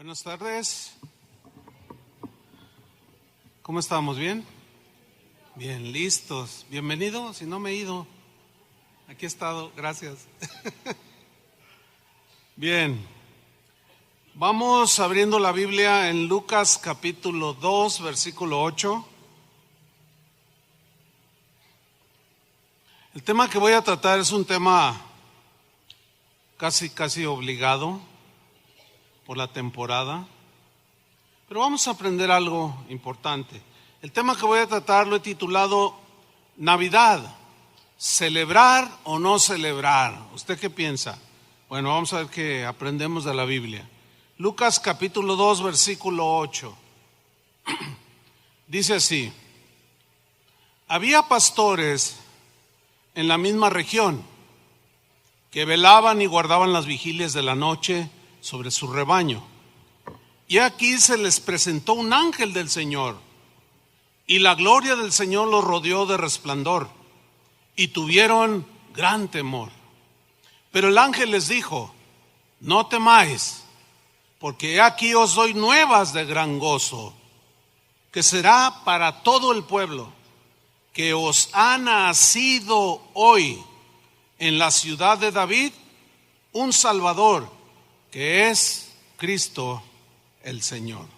Buenas tardes. ¿Cómo estamos? ¿Bien? Bien, listos. Bienvenido, si no me he ido. Aquí he estado, gracias. Bien, vamos abriendo la Biblia en Lucas capítulo 2, versículo 8. El tema que voy a tratar es un tema casi obligado por la temporada, pero vamos a aprender algo importante. El tema que voy a tratar lo he titulado Navidad, ¿celebrar o no celebrar? ¿Usted qué piensa? Bueno, vamos a ver qué aprendemos de la Biblia. Lucas capítulo 2, versículo 8. Dice así: había pastores en la misma región que velaban y guardaban las vigilias de la noche sobre su rebaño. Y aquí se les presentó un ángel del Señor, y la gloria del Señor los rodeó de resplandor, y tuvieron gran temor. Pero el ángel les dijo: no temáis, porque aquí os doy nuevas de gran gozo, que será para todo el pueblo, que os ha nacido hoy en la ciudad de David un Salvador, que es Cristo el Señor.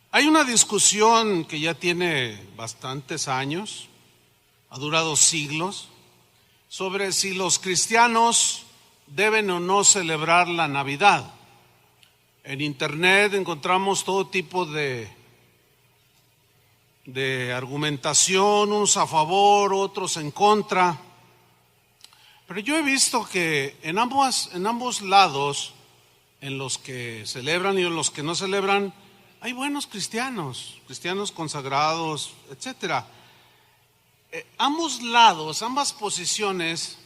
Hay una discusión que ya tiene bastantes años, ha durado siglos, sobre si los cristianos deben o no celebrar la Navidad. En internet encontramos todo tipo de argumentación, unos a favor, otros en contra. Pero yo he visto que en ambos lados, en los que celebran y en los que no celebran, hay buenos cristianos consagrados, etcétera. Ambos lados, ambas posiciones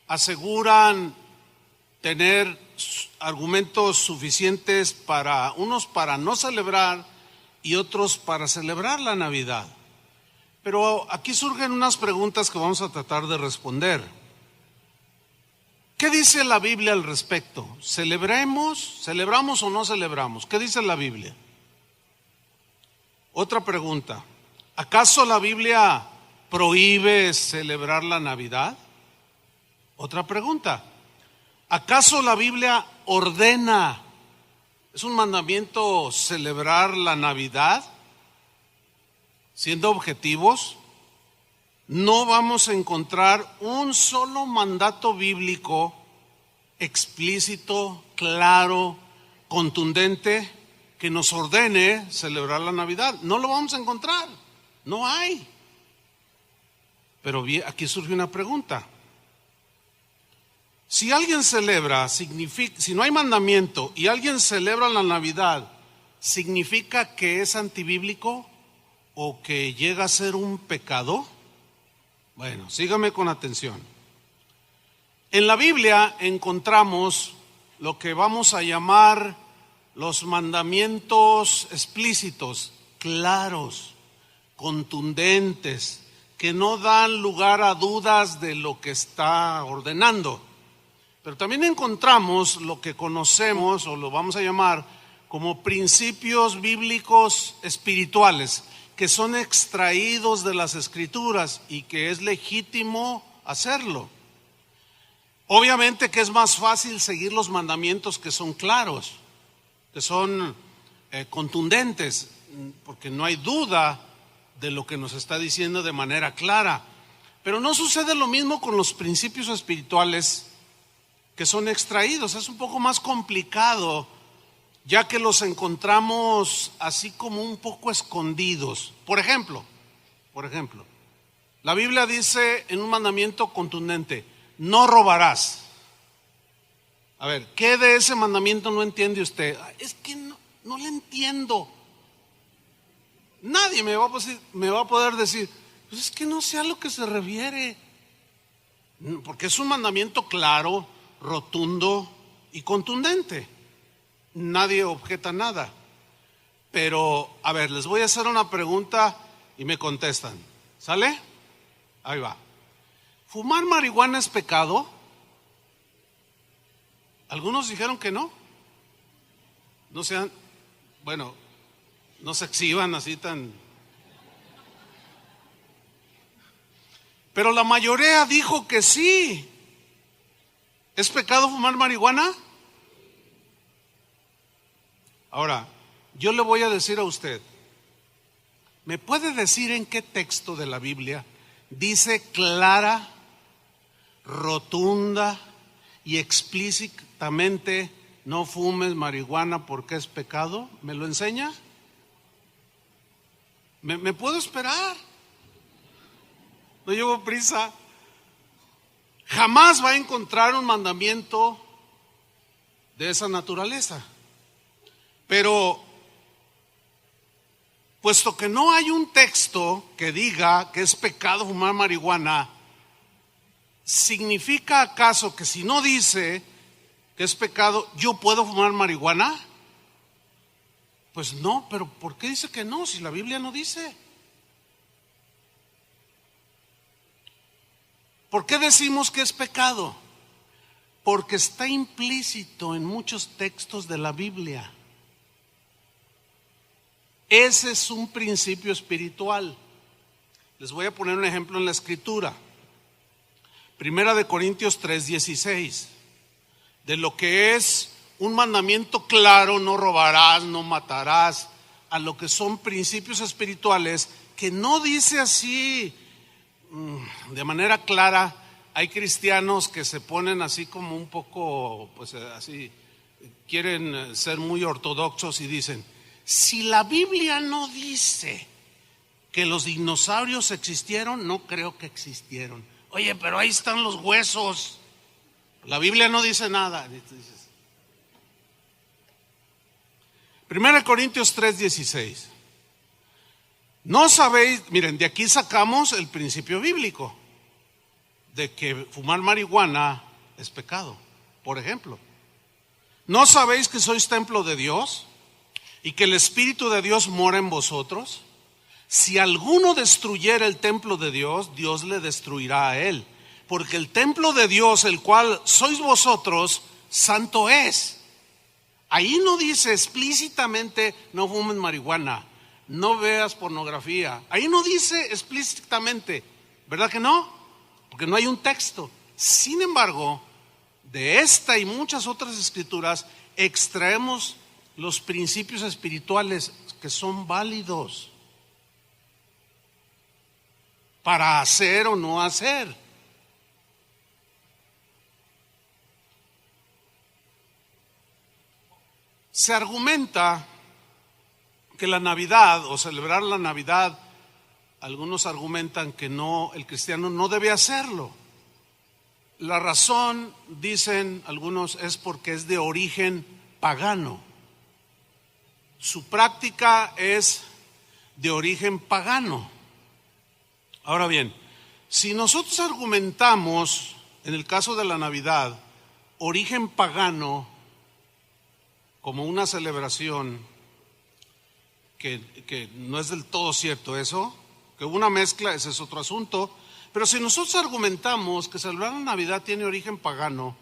aseguran tener argumentos suficientes para unos para no celebrar y otros para celebrar la Navidad. Pero aquí surgen unas preguntas que vamos a tratar de responder. ¿Qué dice la Biblia al respecto? ¿Celebramos o no celebramos? ¿Qué dice la Biblia? Otra pregunta: ¿acaso la Biblia prohíbe celebrar la Navidad? Otra pregunta: ¿acaso la Biblia ordena, es un mandamiento celebrar la Navidad? Siendo objetivos, no vamos a encontrar un solo mandato bíblico explícito, claro, contundente, que nos ordene celebrar la Navidad. No lo vamos a encontrar, no hay. Pero aquí surge una pregunta. Si alguien celebra, si no hay mandamiento y alguien celebra la Navidad, ¿significa que es antibíblico o que llega a ser un pecado? Bueno, sígame con atención. En la Biblia encontramos lo que vamos a llamar los mandamientos explícitos, claros, contundentes, que no dan lugar a dudas de lo que está ordenando. Pero también encontramos lo que conocemos o lo vamos a llamar como principios bíblicos espirituales, que son extraídos de las Escrituras y que es legítimo hacerlo. Obviamente que es más fácil seguir los mandamientos que son claros, que son contundentes, porque no hay duda de lo que nos está diciendo de manera clara. Pero no sucede lo mismo con los principios espirituales que son extraídos. Es un poco más complicado, ya que los encontramos así como un poco escondidos. Por ejemplo, la Biblia dice en un mandamiento contundente: no robarás. A ver, ¿qué de ese mandamiento no entiende usted? Es que no le entiendo. Nadie me va a poder decir, pues es que no sé a lo que se refiere. Porque es un mandamiento claro, rotundo y contundente. Nadie objeta nada. Pero, a ver, les voy a hacer una pregunta y me contestan. ¿Sale? Ahí va. ¿Fumar marihuana es pecado? Algunos dijeron que no. No sean, bueno, no se exhiban así tan... Pero la mayoría dijo que sí. ¿Es pecado fumar marihuana? Ahora, yo le voy a decir a usted, ¿me puede decir en qué texto de la Biblia dice clara, rotunda y explícitamente no fumes marihuana porque es pecado? ¿Me lo enseña? ¿Me puedo esperar? No llevo prisa. Jamás va a encontrar un mandamiento de esa naturaleza. Pero, puesto que no hay un texto que diga que es pecado fumar marihuana, ¿significa acaso que si no dice que es pecado, yo puedo fumar marihuana? Pues no, pero ¿por qué dice que no si la Biblia no dice? ¿Por qué decimos que es pecado? Porque está implícito en muchos textos de la Biblia. Ese es un principio espiritual. Les voy a poner un ejemplo en la Escritura. Primera de Corintios 3:16. De lo que es un mandamiento claro, no robarás, no matarás, a lo que son principios espirituales que no dice así de manera clara. Hay cristianos que se ponen así como un poco, pues así, quieren ser muy ortodoxos y dicen, si la Biblia no dice que los dinosaurios existieron, no creo que existieron. Oye, pero ahí están los huesos. La Biblia no dice nada. Primera Corintios 3:16. No sabéis, miren, de aquí sacamos el principio bíblico de que fumar marihuana es pecado. Por ejemplo, ¿no sabéis que sois templo de Dios y que el Espíritu de Dios mora en vosotros? Si alguno destruyera el templo de Dios, Dios le destruirá a él, porque el templo de Dios, el cual sois vosotros, santo es. Ahí no dice explícitamente no fumes marihuana, no veas pornografía. Ahí no dice explícitamente, ¿verdad que no? Porque no hay un texto. Sin embargo, de esta y muchas otras escrituras extraemos los principios espirituales que son válidos para hacer o no hacer. Se argumenta que la Navidad o celebrar la Navidad, algunos argumentan que no, el cristiano no debe hacerlo. La razón, dicen algunos, es porque es de origen pagano. Su práctica es de origen pagano. Ahora bien, si nosotros argumentamos, en el caso de la Navidad, origen pagano como una celebración, que no es del todo cierto eso, que hubo una mezcla, ese es otro asunto. Pero si nosotros argumentamos que celebrar la Navidad tiene origen pagano,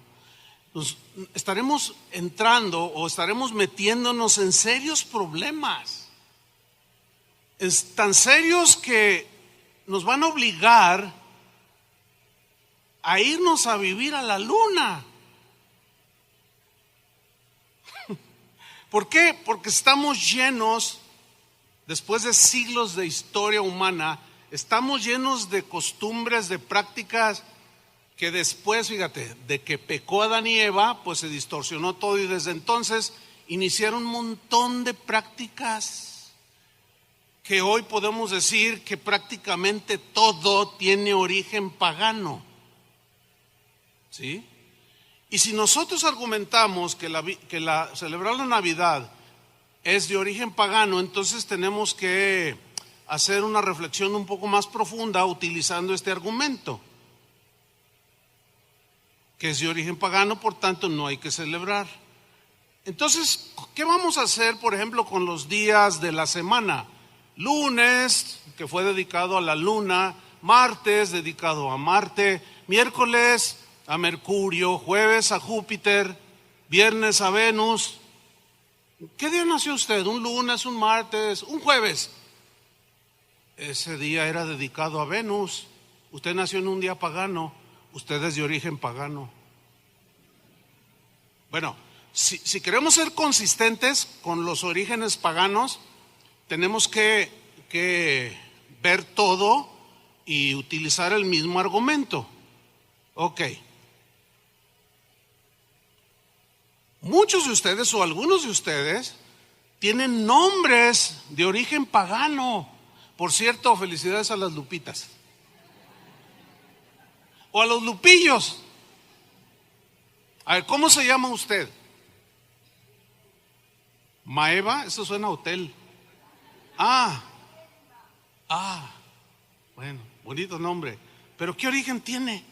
pues estaremos entrando o estaremos metiéndonos en serios problemas. Es tan serios que nos van a obligar a irnos a vivir a la luna. ¿Por qué? Porque estamos llenos, después de siglos de historia humana, estamos llenos de costumbres, de prácticas que después, fíjate, de que pecó Adán y Eva, pues se distorsionó todo y desde entonces iniciaron un montón de prácticas que hoy podemos decir que prácticamente todo tiene origen pagano. ¿Sí? Y si nosotros argumentamos que celebrar la Navidad es de origen pagano, entonces tenemos que hacer una reflexión un poco más profunda utilizando este argumento, que es de origen pagano, por tanto no hay que celebrar. Entonces, ¿qué vamos a hacer, por ejemplo, con los días de la semana? Lunes, que fue dedicado a la luna; martes, dedicado a Marte; miércoles a Mercurio; jueves a Júpiter; viernes a Venus; ¿Qué día nació usted? ¿Un lunes, un martes, un jueves? Ese día era dedicado a Venus. Usted nació en un día pagano. Usted es de origen pagano. Bueno, si queremos ser consistentes con los orígenes paganos, tenemos que ver todo y utilizar el mismo argumento. Ok. Muchos de ustedes o algunos de ustedes tienen nombres de origen pagano. Por cierto, felicidades a las Lupitas. O a los Lupillos. A ver, ¿cómo se llama usted? Maeva, eso suena a hotel. Bueno, bonito nombre. Pero ¿qué origen tiene?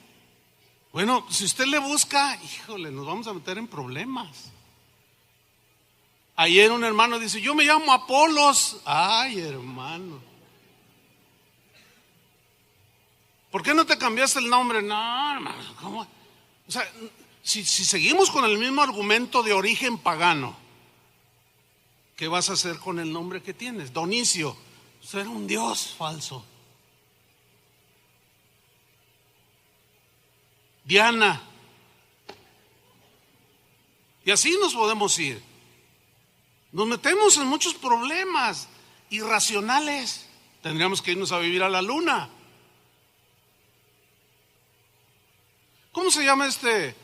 Bueno, si usted le busca, híjole, nos vamos a meter en problemas. Ayer un hermano dice, yo me llamo Apolos. Ay, hermano, ¿por qué no te cambiaste el nombre? No, hermano, ¿cómo? O sea, si seguimos con el mismo argumento de origen pagano, ¿qué vas a hacer con el nombre que tienes? Donicio, usted era un dios falso. Diana. Y así nos podemos ir. Nos metemos en muchos problemas irracionales. Tendríamos que irnos a vivir a la luna. ¿Cómo se llama este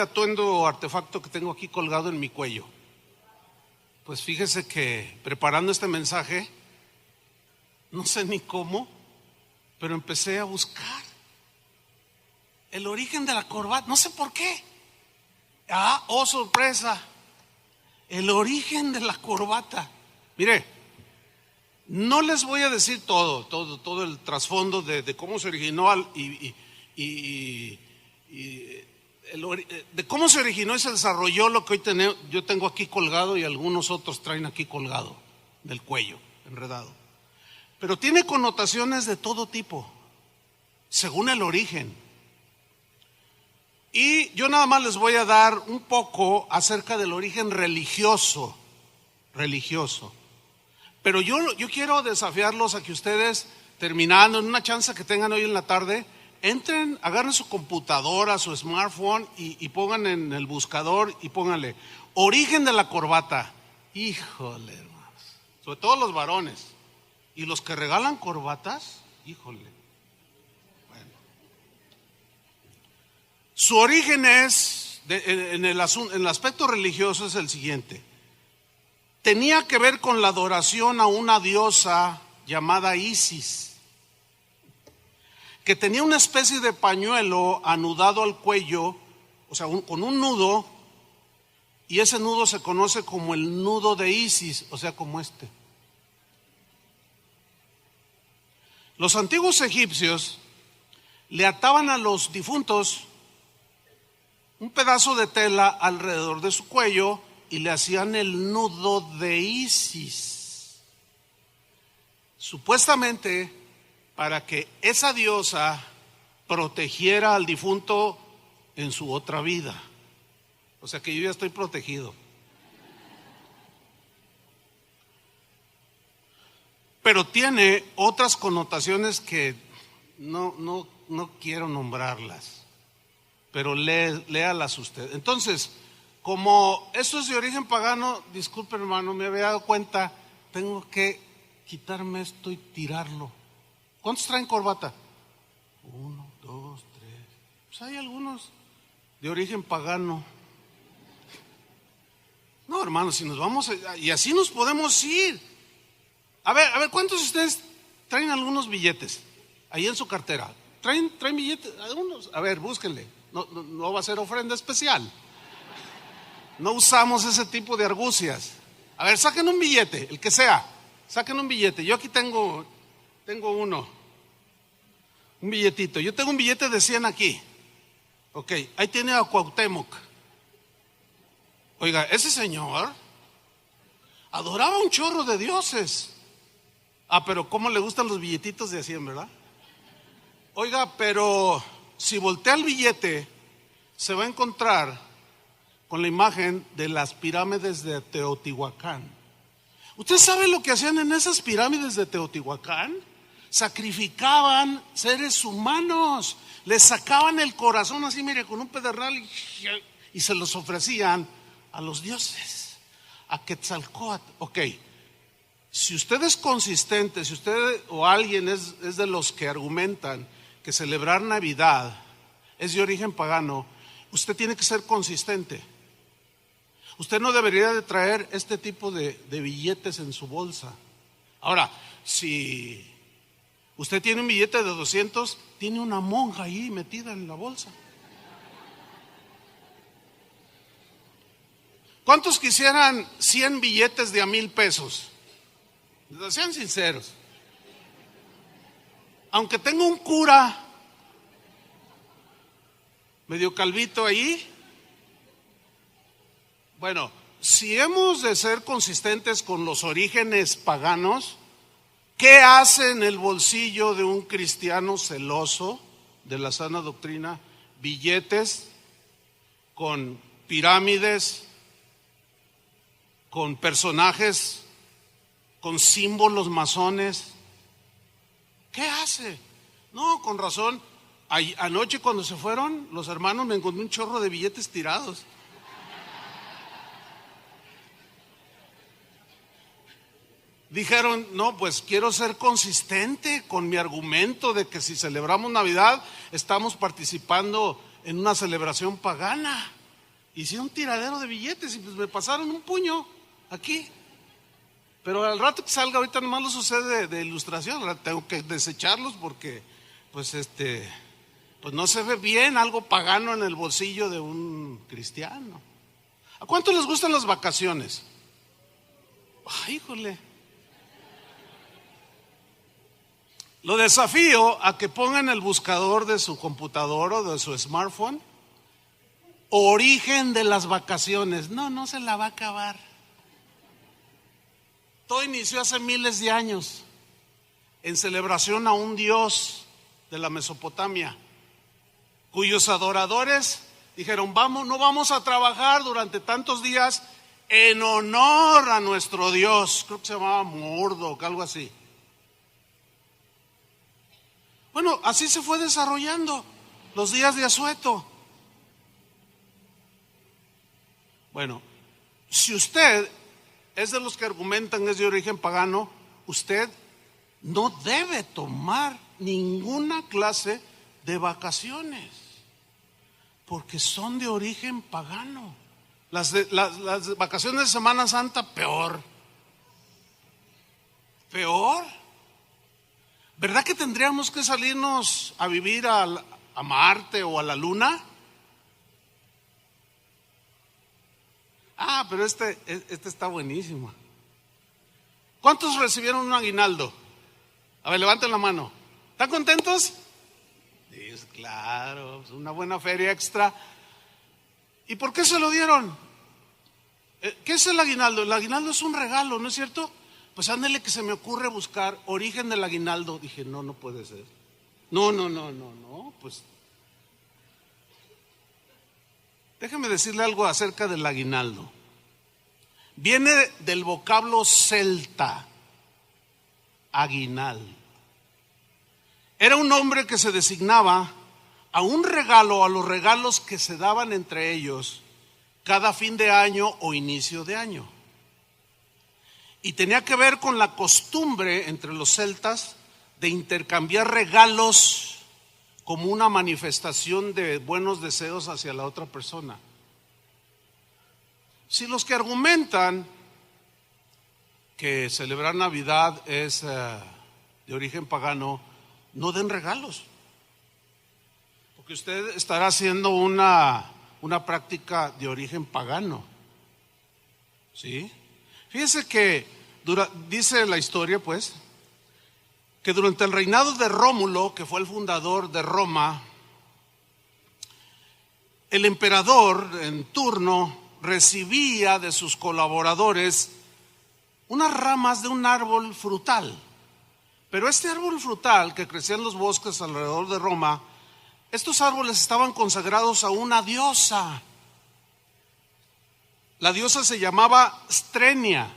atuendo o artefacto que tengo aquí colgado en mi cuello? Pues fíjese que preparando este mensaje, no sé ni cómo, pero empecé a buscar el origen de la corbata. No sé por qué. Oh, sorpresa. El origen de la corbata. Mire, no les voy a decir todo el trasfondo de cómo se originó de cómo se originó y se desarrolló lo que hoy yo tengo aquí colgado y algunos otros traen aquí colgado del cuello, enredado. Pero tiene connotaciones de todo tipo, según el origen. Y yo nada más les voy a dar un poco acerca del origen religioso. Pero yo quiero desafiarlos a que ustedes, terminando en una chance que tengan hoy en la tarde, entren, agarren su computadora, su smartphone y pongan en el buscador y pónganle origen de la corbata. Híjole, hermanos, sobre todo los varones y los que regalan corbatas, híjole. Su origen es, en el aspecto religioso, es el siguiente. Tenía que ver con la adoración a una diosa llamada Isis, que tenía una especie de pañuelo anudado al cuello, o sea, con un nudo, y ese nudo se conoce como el nudo de Isis, o sea, como este. Los antiguos egipcios le ataban a los difuntos un pedazo de tela alrededor de su cuello y le hacían el nudo de Isis, supuestamente para que esa diosa protegiera al difunto en su otra vida. O sea que yo ya estoy protegido. Pero tiene otras connotaciones que no quiero nombrarlas, pero léalas usted. Entonces, como esto es de origen pagano, disculpe hermano, me había dado cuenta, tengo que quitarme esto y tirarlo. ¿Cuántos traen corbata? 1, 2, 3. Pues hay algunos de origen pagano. No, hermano, si nos vamos y así nos podemos ir. A ver, ¿cuántos de ustedes traen algunos billetes ahí en su cartera? ¿Traen billetes? Algunos. A ver, búsquenle. No va a ser ofrenda especial. No usamos ese tipo de argucias. A ver, saquen un billete, el que sea. Saquen un billete. Yo aquí tengo uno. Un billetito. Yo tengo un billete de 100 aquí. Ok, ahí tiene a Cuauhtémoc. Oiga, ese señor adoraba un chorro de dioses. Pero cómo le gustan los billetitos de 100, ¿verdad? Oiga, pero si voltea el billete, se va a encontrar con la imagen de las pirámides de Teotihuacán. ¿Usted sabe lo que hacían en esas pirámides de Teotihuacán? Sacrificaban seres humanos, les sacaban el corazón así, mire, con un pedernal y se los ofrecían a los dioses, a Quetzalcóatl. Ok, si usted es consistente, si usted o alguien es de los que argumentan que celebrar Navidad es de origen pagano, usted tiene que ser consistente. Usted no debería de traer este tipo de billetes en su bolsa. Ahora, si usted tiene un billete de 200, tiene una monja ahí metida en la bolsa. ¿Cuántos quisieran 100 billetes de $1,000? Sean sinceros. Aunque tenga un cura medio calvito ahí, bueno, si hemos de ser consistentes con los orígenes paganos, ¿qué hace en el bolsillo de un cristiano celoso de la sana doctrina? Billetes con pirámides, con personajes, con símbolos masones. ¿Qué hace? No, con razón. Anoche cuando se fueron los hermanos me encontré un chorro de billetes tirados. Dijeron, no, pues quiero ser consistente con mi argumento de que si celebramos Navidad estamos participando en una celebración pagana. Hice un tiradero de billetes y pues me pasaron un puño aquí. Pero al rato que salga, ahorita nomás lo sucede de ilustración, ahora tengo que desecharlos porque pues pues no se ve bien algo pagano en el bolsillo de un cristiano. ¿A cuánto les gustan las vacaciones? Ay, híjole. Lo desafío a que pongan el buscador de su computadora o de su smartphone, origen de las vacaciones. No se la va a acabar. Todo inició hace miles de años en celebración a un dios de la Mesopotamia, cuyos adoradores dijeron, no vamos a trabajar durante tantos días en honor a nuestro dios. Creo que se llamaba Mordok, algo así. Bueno, así se fue desarrollando los días de asueto. Bueno, si usted es de los que argumentan es de origen pagano, usted no debe tomar ninguna clase de vacaciones, porque son de origen pagano. Las vacaciones de Semana Santa, peor. ¿Verdad que tendríamos que salirnos a vivir a Marte o a la Luna? Pero este está buenísimo. ¿Cuántos recibieron un aguinaldo? A ver, levanten la mano. ¿Están contentos? Sí, claro, es una buena feria extra. ¿Y por qué se lo dieron? ¿Qué es el aguinaldo? El aguinaldo es un regalo, ¿no es cierto? Pues ándele que se me ocurre buscar origen del aguinaldo. Dije, no puede ser. No, pues déjeme decirle algo acerca del aguinaldo. Viene del vocablo celta, aguinal. Era un nombre que se designaba a un regalo, a los regalos que se daban entre ellos cada fin de año o inicio de año. Y tenía que ver con la costumbre entre los celtas de intercambiar regalos como una manifestación de buenos deseos hacia la otra persona. Si los que argumentan que celebrar Navidad es de origen pagano, no den regalos, porque usted estará haciendo una práctica de origen pagano. ¿Sí? Fíjese que dice la historia, pues, que durante el reinado de Rómulo, que fue el fundador de Roma, el emperador en turno recibía de sus colaboradores unas ramas de un árbol frutal. Pero este árbol frutal que crecía en los bosques alrededor de Roma, estos árboles estaban consagrados a una diosa. La diosa se llamaba Strenia.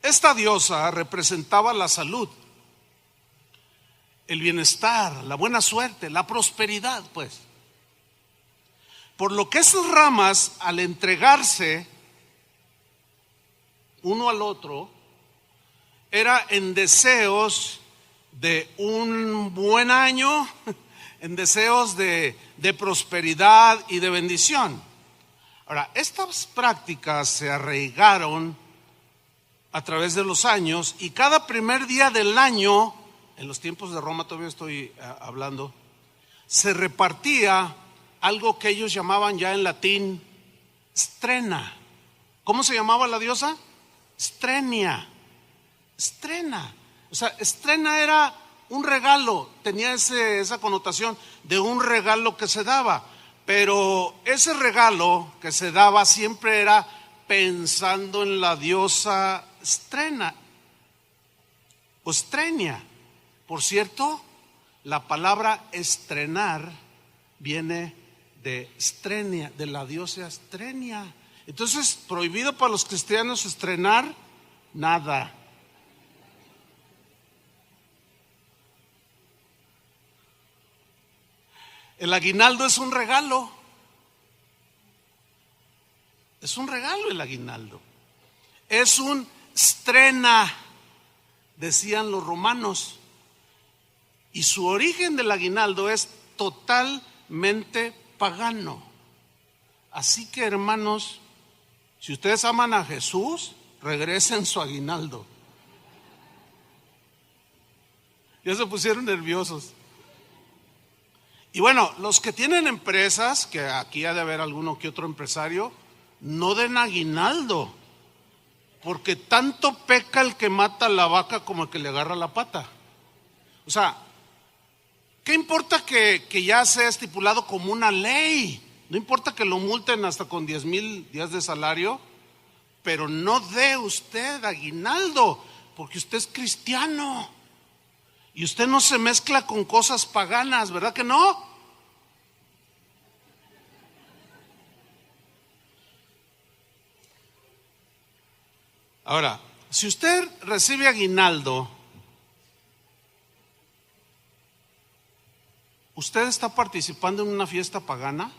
Esta diosa representaba la salud, el bienestar, la buena suerte, la prosperidad, pues. Por lo que esas ramas, al entregarse uno al otro, era en deseos de un buen año, en deseos de prosperidad y de bendición. Ahora, estas prácticas se arraigaron a través de los años, y cada primer día del año, en los tiempos de Roma, todavía estoy hablando, se repartía algo que ellos llamaban ya en latín strena. ¿Cómo se llamaba la diosa? Strenia. Strena. O sea, strena era un regalo, tenía esa connotación de un regalo que se daba, pero ese regalo que se daba siempre era pensando en la diosa Strena o Strenia. Por cierto, la palabra estrenar viene de Strenia, de la diosa Strenia. Entonces, prohibido para los cristianos estrenar nada. El aguinaldo es un regalo. Es un regalo el aguinaldo. Es un strena, decían los romanos. Y su origen del aguinaldo es totalmente pagano. Así que, hermanos, si ustedes aman a Jesús, regresen su aguinaldo. Ya se pusieron nerviosos. Y bueno, los que tienen empresas, que aquí ha de haber alguno que otro empresario, no den aguinaldo, porque tanto peca el que mata a la vaca como el que le agarra la pata. O sea, ¿qué importa que ya sea estipulado como una ley? No importa que lo multen hasta con 10,000 días de salario, pero no dé usted aguinaldo, porque usted es cristiano y usted no se mezcla con cosas paganas, ¿verdad que no? Ahora, si usted recibe aguinaldo, ¿usted está participando en una fiesta pagana?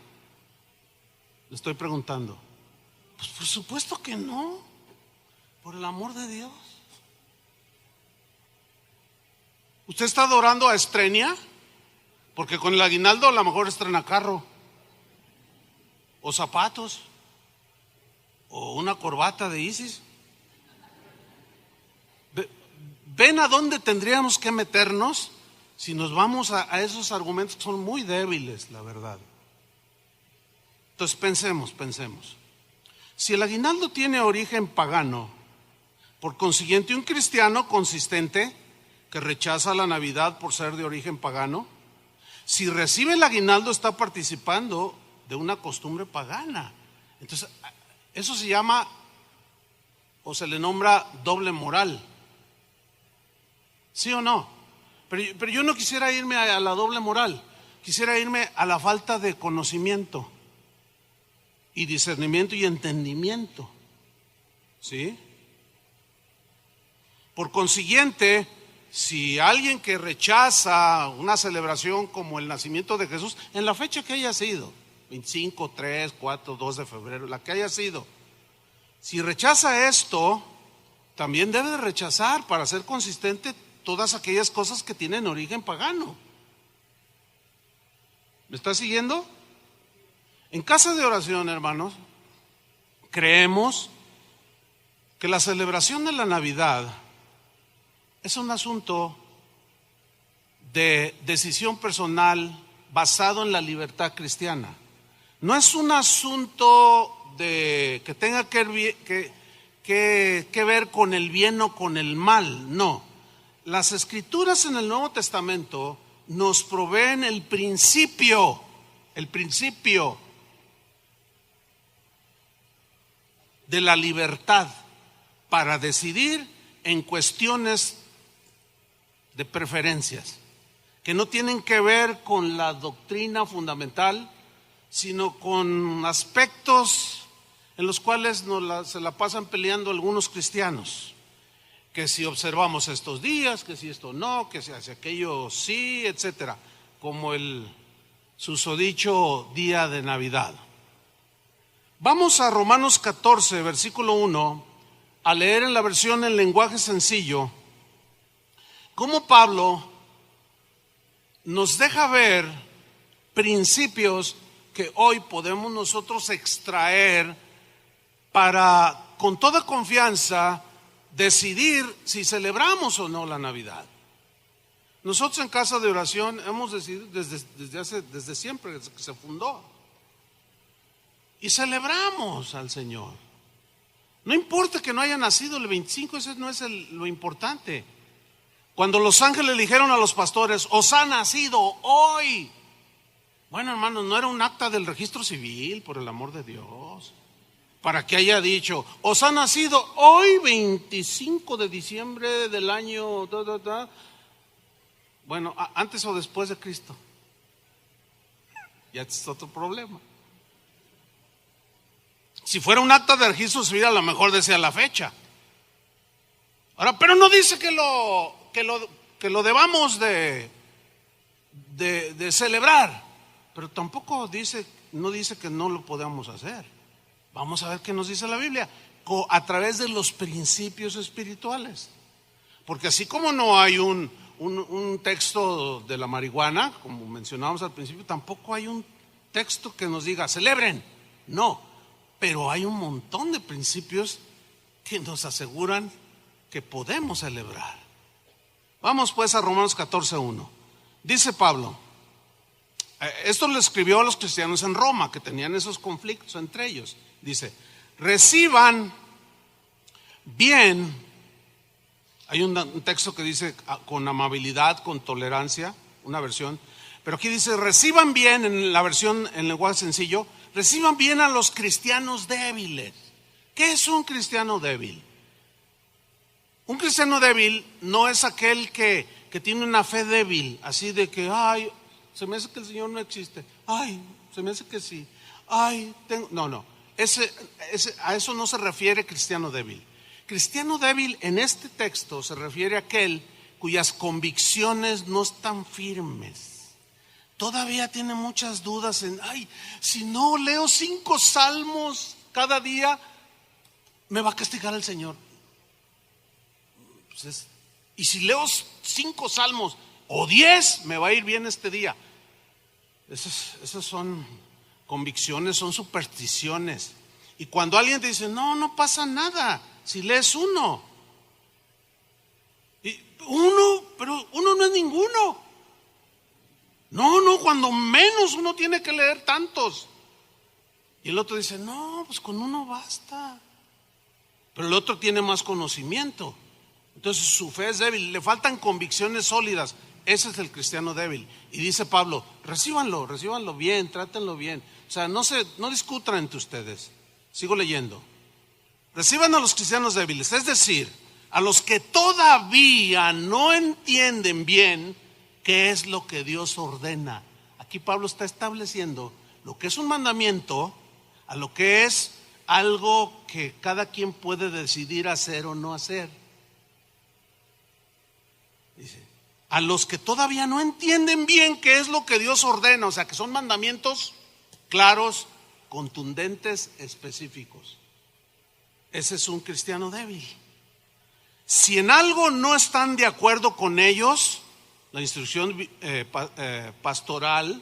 Le estoy preguntando. Pues por supuesto que no, por el amor de Dios. ¿Usted está adorando a Estrenia? Porque con el aguinaldo a lo mejor estrena carro, o zapatos, o una corbata de Isis. ¿Ven a dónde tendríamos que meternos si nos vamos a esos argumentos que son muy débiles, la verdad? Entonces pensemos. Si el aguinaldo tiene origen pagano, por consiguiente un cristiano consistente que rechaza la Navidad por ser de origen pagano, si recibe el aguinaldo está participando de una costumbre pagana. Entonces eso se llama, o se le nombra, doble moral. ¿Sí o no? Pero yo no quisiera irme a la doble moral, quisiera irme a la falta de conocimiento y discernimiento y entendimiento. ¿Sí? Por consiguiente, si alguien que rechaza una celebración como el nacimiento de Jesús, en la fecha que haya sido, 25, 3, 4, 2 de febrero, la que haya sido, si rechaza esto, también debe de rechazar, para ser consistente, todas aquellas cosas que tienen origen pagano. ¿Me está siguiendo? En casa de oración, hermanos, creemos que la celebración de la Navidad es un asunto de decisión personal basado en la libertad cristiana. No es un asunto que tenga que ver con el bien o con el mal, no. Las escrituras en el Nuevo Testamento nos proveen el principio de la libertad para decidir en cuestiones de preferencias que no tienen que ver con la doctrina fundamental, sino con aspectos en los cuales se la pasan peleando algunos cristianos, que si observamos estos días, que si esto no, que si hace aquello sí, etcétera, como el susodicho día de Navidad. Vamos a Romanos 14, versículo 1, a leer en la versión en lenguaje sencillo, cómo Pablo nos deja ver principios que hoy podemos nosotros extraer para, con toda confianza, decidir si celebramos o no la Navidad. Nosotros en Casa de Oración hemos decidido desde siempre, desde que se fundó, y celebramos al Señor. No importa que no haya nacido el 25, eso no es lo importante. Cuando los ángeles le dijeron a los pastores, os ha nacido hoy. Bueno, hermanos, no era un acta del registro civil, por el amor de Dios, para que haya dicho, os ha nacido hoy 25 de diciembre del año, bueno, antes o después de Cristo. Ya es otro problema. Si fuera un acta de registro civil, a lo mejor decía la fecha. Ahora, pero no dice que lo debamos de celebrar, pero tampoco no dice que no lo podamos hacer. Vamos a ver qué nos dice la Biblia a través de los principios espirituales. Porque así como no hay un texto de la marihuana, como mencionábamos al principio, tampoco hay un texto que nos diga celebren. No, pero hay un montón de principios que nos aseguran que podemos celebrar. Vamos pues a Romanos 14:1. Dice Pablo, esto lo escribió a los cristianos en Roma, que tenían esos conflictos entre ellos. Dice, reciban bien. Hay un texto que dice con amabilidad, con tolerancia, una versión. Pero aquí dice, reciban bien, en la versión en lenguaje sencillo, reciban bien a los cristianos débiles. ¿Qué es un cristiano débil? Un cristiano débil no es aquel que tiene una fe débil, así de que, ay, se me hace que el Señor no existe, ay, se me hace que sí, ay, no, a eso no se refiere cristiano débil. Cristiano débil en este texto se refiere a aquel cuyas convicciones no están firmes. Todavía tiene muchas dudas en, ay, si no leo 5 salmos cada día, me va a castigar el Señor. Y si leo 5 salmos o 10, me va a ir bien este día. Esas son convicciones, son supersticiones. Y cuando alguien te dice, no pasa nada si lees uno. Pero uno no es ninguno. No, cuando menos uno tiene que leer tantos. Y el otro dice, no, pues con uno basta. Pero el otro tiene más conocimiento. Entonces su fe es débil, le faltan convicciones sólidas. Ese es el cristiano débil. Y dice Pablo, recíbanlo bien, trátenlo bien. O sea, no discutan entre ustedes. Sigo leyendo. Reciban a los cristianos débiles, es decir, a los que todavía no entienden bien qué es lo que Dios ordena. Aquí Pablo está estableciendo lo que es un mandamiento a lo que es algo que cada quien puede decidir hacer o no hacer. Dice, a los que todavía no entienden bien qué es lo que Dios ordena, o sea, que son mandamientos claros, contundentes, específicos. Ese es un cristiano débil. Si en algo no están de acuerdo con ellos, la instrucción pastoral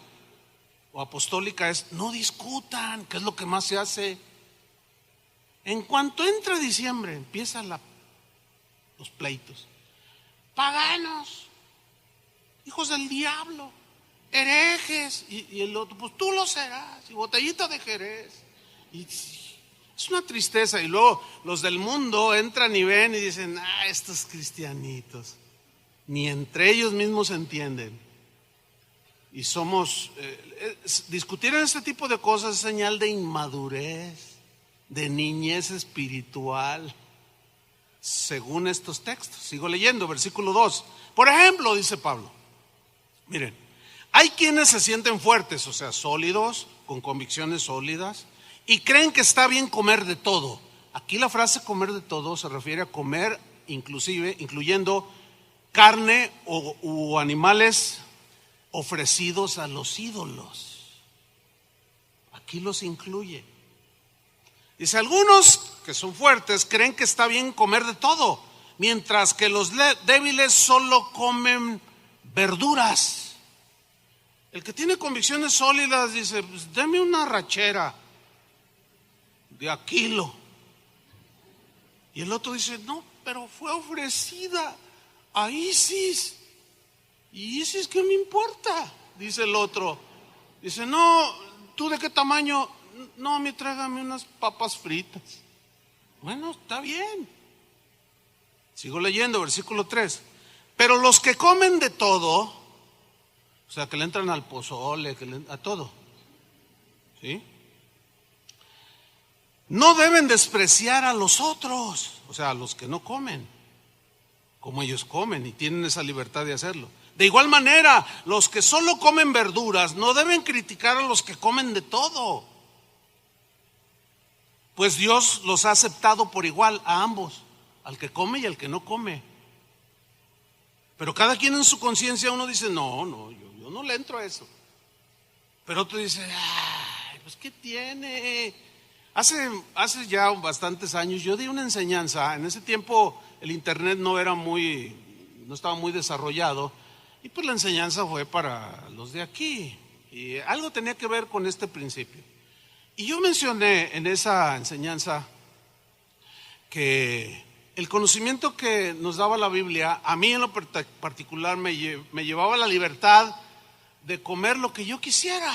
o apostólica es no discutan, que es lo que más se hace. En cuanto entra diciembre, empiezan los pleitos. Paganos, hijos del diablo, herejes, y el otro, pues tú lo serás, y botellita de Jerez. Y es una tristeza. Y luego los del mundo entran y ven y dicen, estos cristianitos, ni entre ellos mismos se entienden. Y discutir en este tipo de cosas es señal de inmadurez, de niñez espiritual, según estos textos. Sigo leyendo, versículo 2. Por ejemplo, dice Pablo, miren, hay quienes se sienten fuertes, o sea, sólidos, con convicciones sólidas, y creen que está bien comer de todo. Aquí la frase comer de todo se refiere a comer incluyendo carne u animales ofrecidos a los ídolos. Aquí los incluye. Dice, algunos que son fuertes creen que está bien comer de todo, mientras que los débiles solo comen verduras. El que tiene convicciones sólidas dice, pues deme una rachera de a kilo. Y el otro dice, no, pero fue ofrecida a Isis. ¿Y Isis qué me importa? Dice el otro. Dice, no, ¿tú de qué tamaño? No, me tráigame unas papas fritas. Bueno, está bien. Sigo leyendo, versículo 3. Pero los que comen de todo, o sea, que le entran al pozole, a todo, ¿sí? No deben despreciar a los otros, o sea, a los que no comen, como ellos comen y tienen esa libertad de hacerlo. De igual manera, los que solo comen verduras no deben criticar a los que comen de todo, pues Dios los ha aceptado por igual a ambos, al que come y al que no come. Pero cada quien en su conciencia, uno dice, no, yo no le entro a eso. Pero otro dice, ay, pues ¿qué tiene? Hace ya bastantes años yo di una enseñanza. En ese tiempo el internet no estaba muy desarrollado, y pues la enseñanza fue para los de aquí, y algo tenía que ver con este principio. Y yo mencioné en esa enseñanza que el conocimiento que nos daba la Biblia, a mí en lo particular me llevaba a la libertad de comer lo que yo quisiera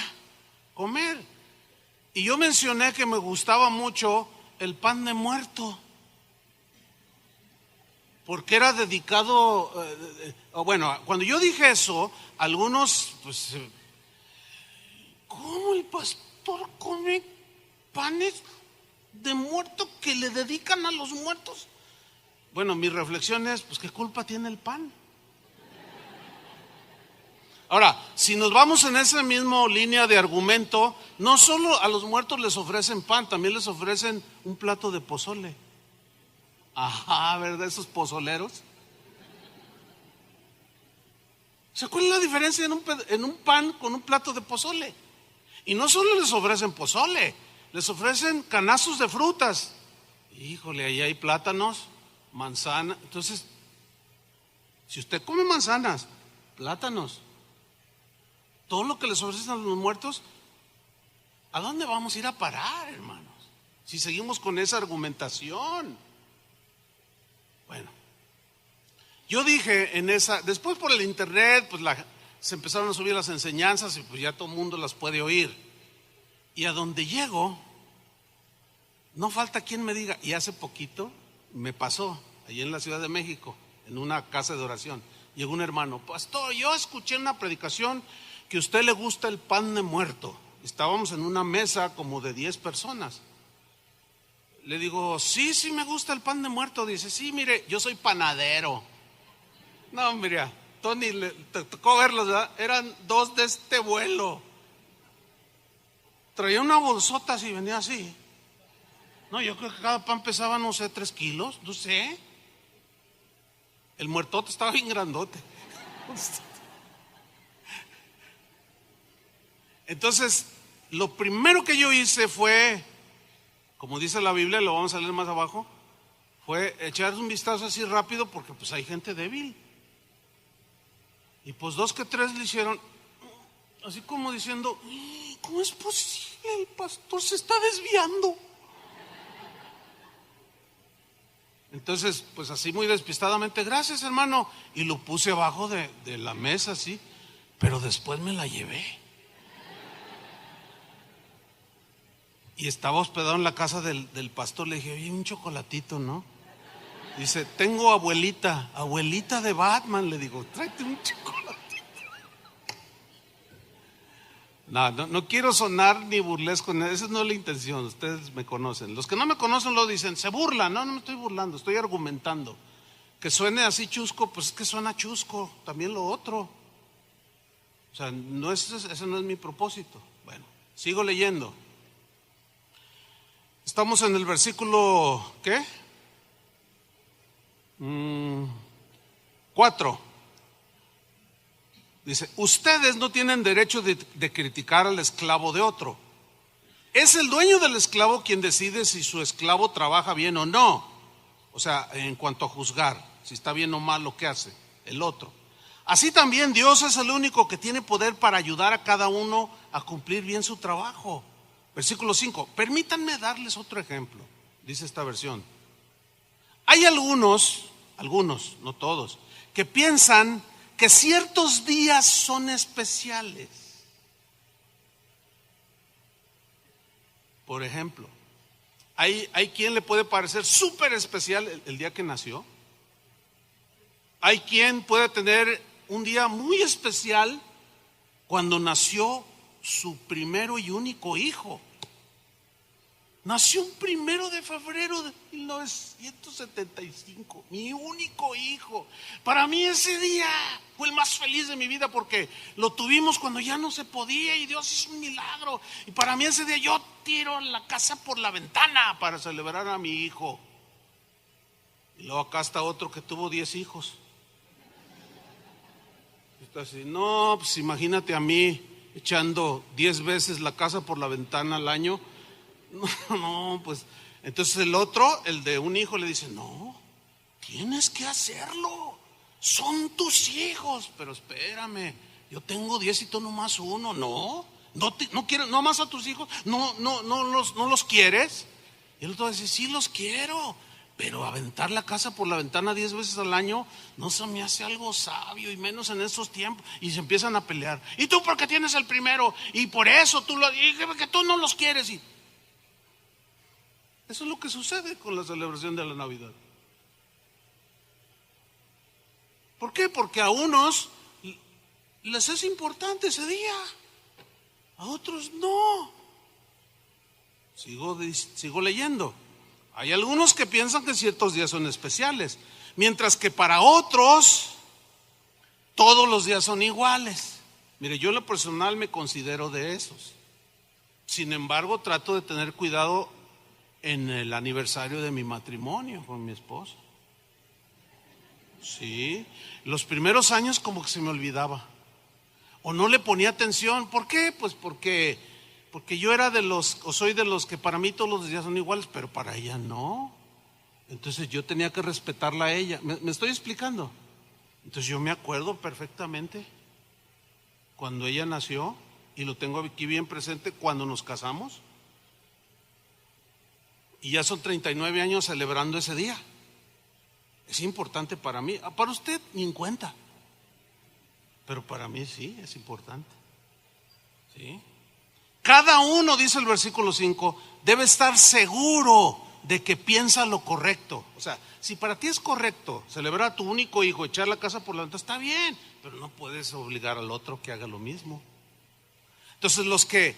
comer. Y yo mencioné que me gustaba mucho el pan de muerto, porque era dedicado, bueno, cuando yo dije eso, algunos, pues, ¿cómo el pastor come panes de muerto que le dedican a los muertos? Bueno, mi reflexión es, pues, ¿qué culpa tiene el pan? Ahora, si nos vamos en esa misma línea de argumento, no solo a los muertos les ofrecen pan, también les ofrecen un plato de pozole. Ajá, ¿verdad? Esos pozoleros. O sea, ¿cuál es la diferencia en un pan con un plato de pozole? Y no solo les ofrecen pozole, les ofrecen canastos de frutas. Híjole, ahí hay plátanos, manzana. Entonces, si usted come manzanas, plátanos, todo lo que les ofrecen a los muertos, ¿a dónde vamos a ir a parar, hermanos? Si seguimos con esa argumentación. Bueno, yo dije después por el internet, pues se empezaron a subir las enseñanzas y pues ya todo el mundo las puede oír. Y a donde llego, no falta quien me diga, y hace poquito me pasó, allí en la Ciudad de México, en una casa de oración, llegó un hermano, pastor, yo escuché una predicación que a usted le gusta el pan de muerto. Estábamos en una mesa como de 10 personas. Le digo, sí me gusta el pan de muerto. Dice, sí, mire, yo soy panadero. No, mira, Tony, te tocó verlos, ¿verdad? Eran 2 de este vuelo. Traía una bolsota así, venía así. No, yo creo que cada pan pesaba, no sé, 3 kilos, no sé. El muertote estaba bien grandote. Entonces, lo primero que yo hice fue, como dice la Biblia, lo vamos a leer más abajo, fue echar un vistazo así rápido, porque pues hay gente débil. Y pues 2 que 3 le hicieron así como diciendo, ¿cómo es posible? El pastor se está desviando. Entonces, pues así muy despistadamente, gracias, hermano, y lo puse abajo de la mesa así, pero después me la llevé. Y estaba hospedado en la casa del pastor. Le dije, oye, un chocolatito, ¿no? Dice, tengo abuelita de Batman. Le digo, tráete un chocolatito. No quiero sonar ni burlesco, esa no es la intención. Ustedes me conocen. Los que no me conocen lo dicen, se burlan. No me estoy burlando, estoy argumentando. Que suene así chusco, pues es que suena chusco. También lo otro. O sea, ese no es mi propósito. Bueno, sigo leyendo. Estamos en el versículo, ¿qué? 4. Dice, ustedes no tienen derecho de criticar al esclavo de otro. Es el dueño del esclavo quien decide si su esclavo trabaja bien o no. O sea, en cuanto a juzgar, si está bien o mal lo que hace el otro. Así también Dios es el único que tiene poder para ayudar a cada uno a cumplir bien su trabajo. Versículo 5. Permítanme darles otro ejemplo, dice esta versión. Hay algunos, no todos, que piensan que ciertos días son especiales. Por ejemplo, hay quien le puede parecer súper especial el día que nació. Hay quien puede tener un día muy especial cuando nació su primero y único hijo. Nació un 1 de febrero de 1975, mi único hijo. Para mí ese día fue el más feliz de mi vida porque lo tuvimos cuando ya no se podía y Dios hizo un milagro. Y para mí ese día yo tiro la casa por la ventana para celebrar a mi hijo. Y luego acá está otro que tuvo 10 hijos. Está así, no, pues imagínate a mí echando 10 veces la casa por la ventana al año. No, pues entonces el otro, el de un hijo, le dice, no, tienes que hacerlo, son tus hijos. Pero espérame, yo tengo 10 y tú nomás uno. No quieres, no más a tus hijos, no los quieres. Y el otro dice, sí los quiero, pero aventar la casa por la ventana 10 veces al año no se me hace algo sabio, y menos en estos tiempos. Y se empiezan a pelear. ¿Y tú por qué tienes el primero? Y por eso que tú no los quieres. Y eso es lo que sucede con la celebración de la Navidad. ¿Por qué? Porque a unos les es importante ese día, a otros no. Sigo leyendo. Hay algunos que piensan que ciertos días son especiales, mientras que para otros todos los días son iguales. Mire, yo en lo personal me considero de esos. Sin embargo, trato de tener cuidado en el aniversario de mi matrimonio con mi esposa. Sí, los primeros años como que se me olvidaba o no le ponía atención. ¿Por qué? Pues porque yo era soy de los que para mí todos los días son iguales, pero para ella no. Entonces yo tenía que respetarla a ella. ¿Me estoy explicando? Entonces yo me acuerdo perfectamente cuando ella nació, y lo tengo aquí bien presente, cuando nos casamos. Y ya son 39 años celebrando ese día. Es importante para mí. Para usted ni en cuenta, pero para mí sí, es importante. ¿Sí? Cada uno, dice el versículo 5, debe estar seguro de que piensa lo correcto. O sea, si para ti es correcto celebrar a tu único hijo, echar la casa por la ventana, está bien, pero no puedes obligar al otro que haga lo mismo. Entonces los que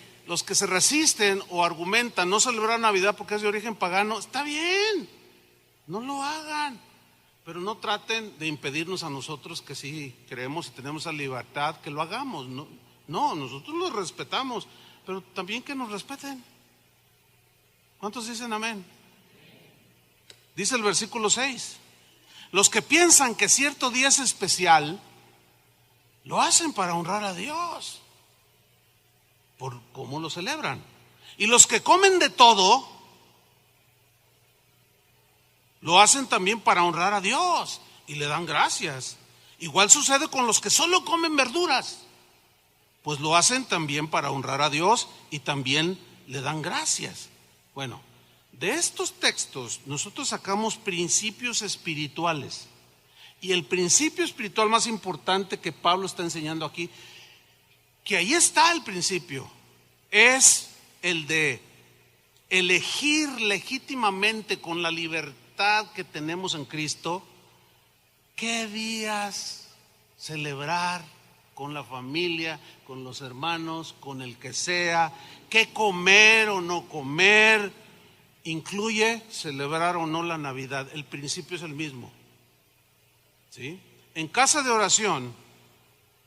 se resisten o argumentan no celebrar Navidad porque es de origen pagano, está bien, no lo hagan, pero no traten de impedirnos a nosotros que sí creemos y tenemos la libertad que lo hagamos. No, nosotros los respetamos, pero también que nos respeten. ¿Cuántos dicen amén? Dice el versículo 6, los que piensan que cierto día es especial, lo hacen para honrar a Dios por cómo lo celebran. Y los que comen de todo, lo hacen también para honrar a Dios y le dan gracias. Igual sucede con los que solo comen verduras, pues lo hacen también para honrar a Dios y también le dan gracias. Bueno, de estos textos nosotros sacamos principios espirituales. Y el principio espiritual más importante que Pablo está enseñando aquí, que ahí está el principio, es el de elegir legítimamente con la libertad que tenemos en Cristo qué días celebrar con la familia, con los hermanos, con el que sea, qué comer o no comer, incluye celebrar o no la Navidad. El principio es el mismo. ¿Sí? En casa de oración,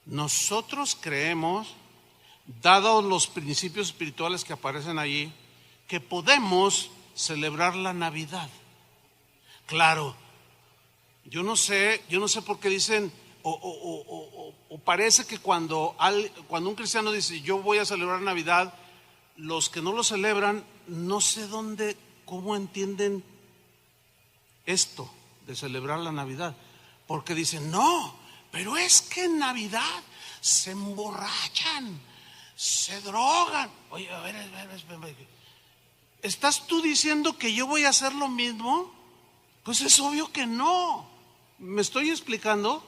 nosotros creemos, dados los principios espirituales que aparecen allí, que podemos celebrar la Navidad. Claro, yo no sé por qué dicen, o parece que cuando un cristiano dice yo voy a celebrar Navidad, los que no lo celebran, no sé cómo entienden esto de celebrar la Navidad, porque dicen, no, pero es que en Navidad se emborrachan, se drogan. Oye, a ver, ¿estás tú diciendo que yo voy a hacer lo mismo? Pues es obvio que no. ¿Me estoy explicando?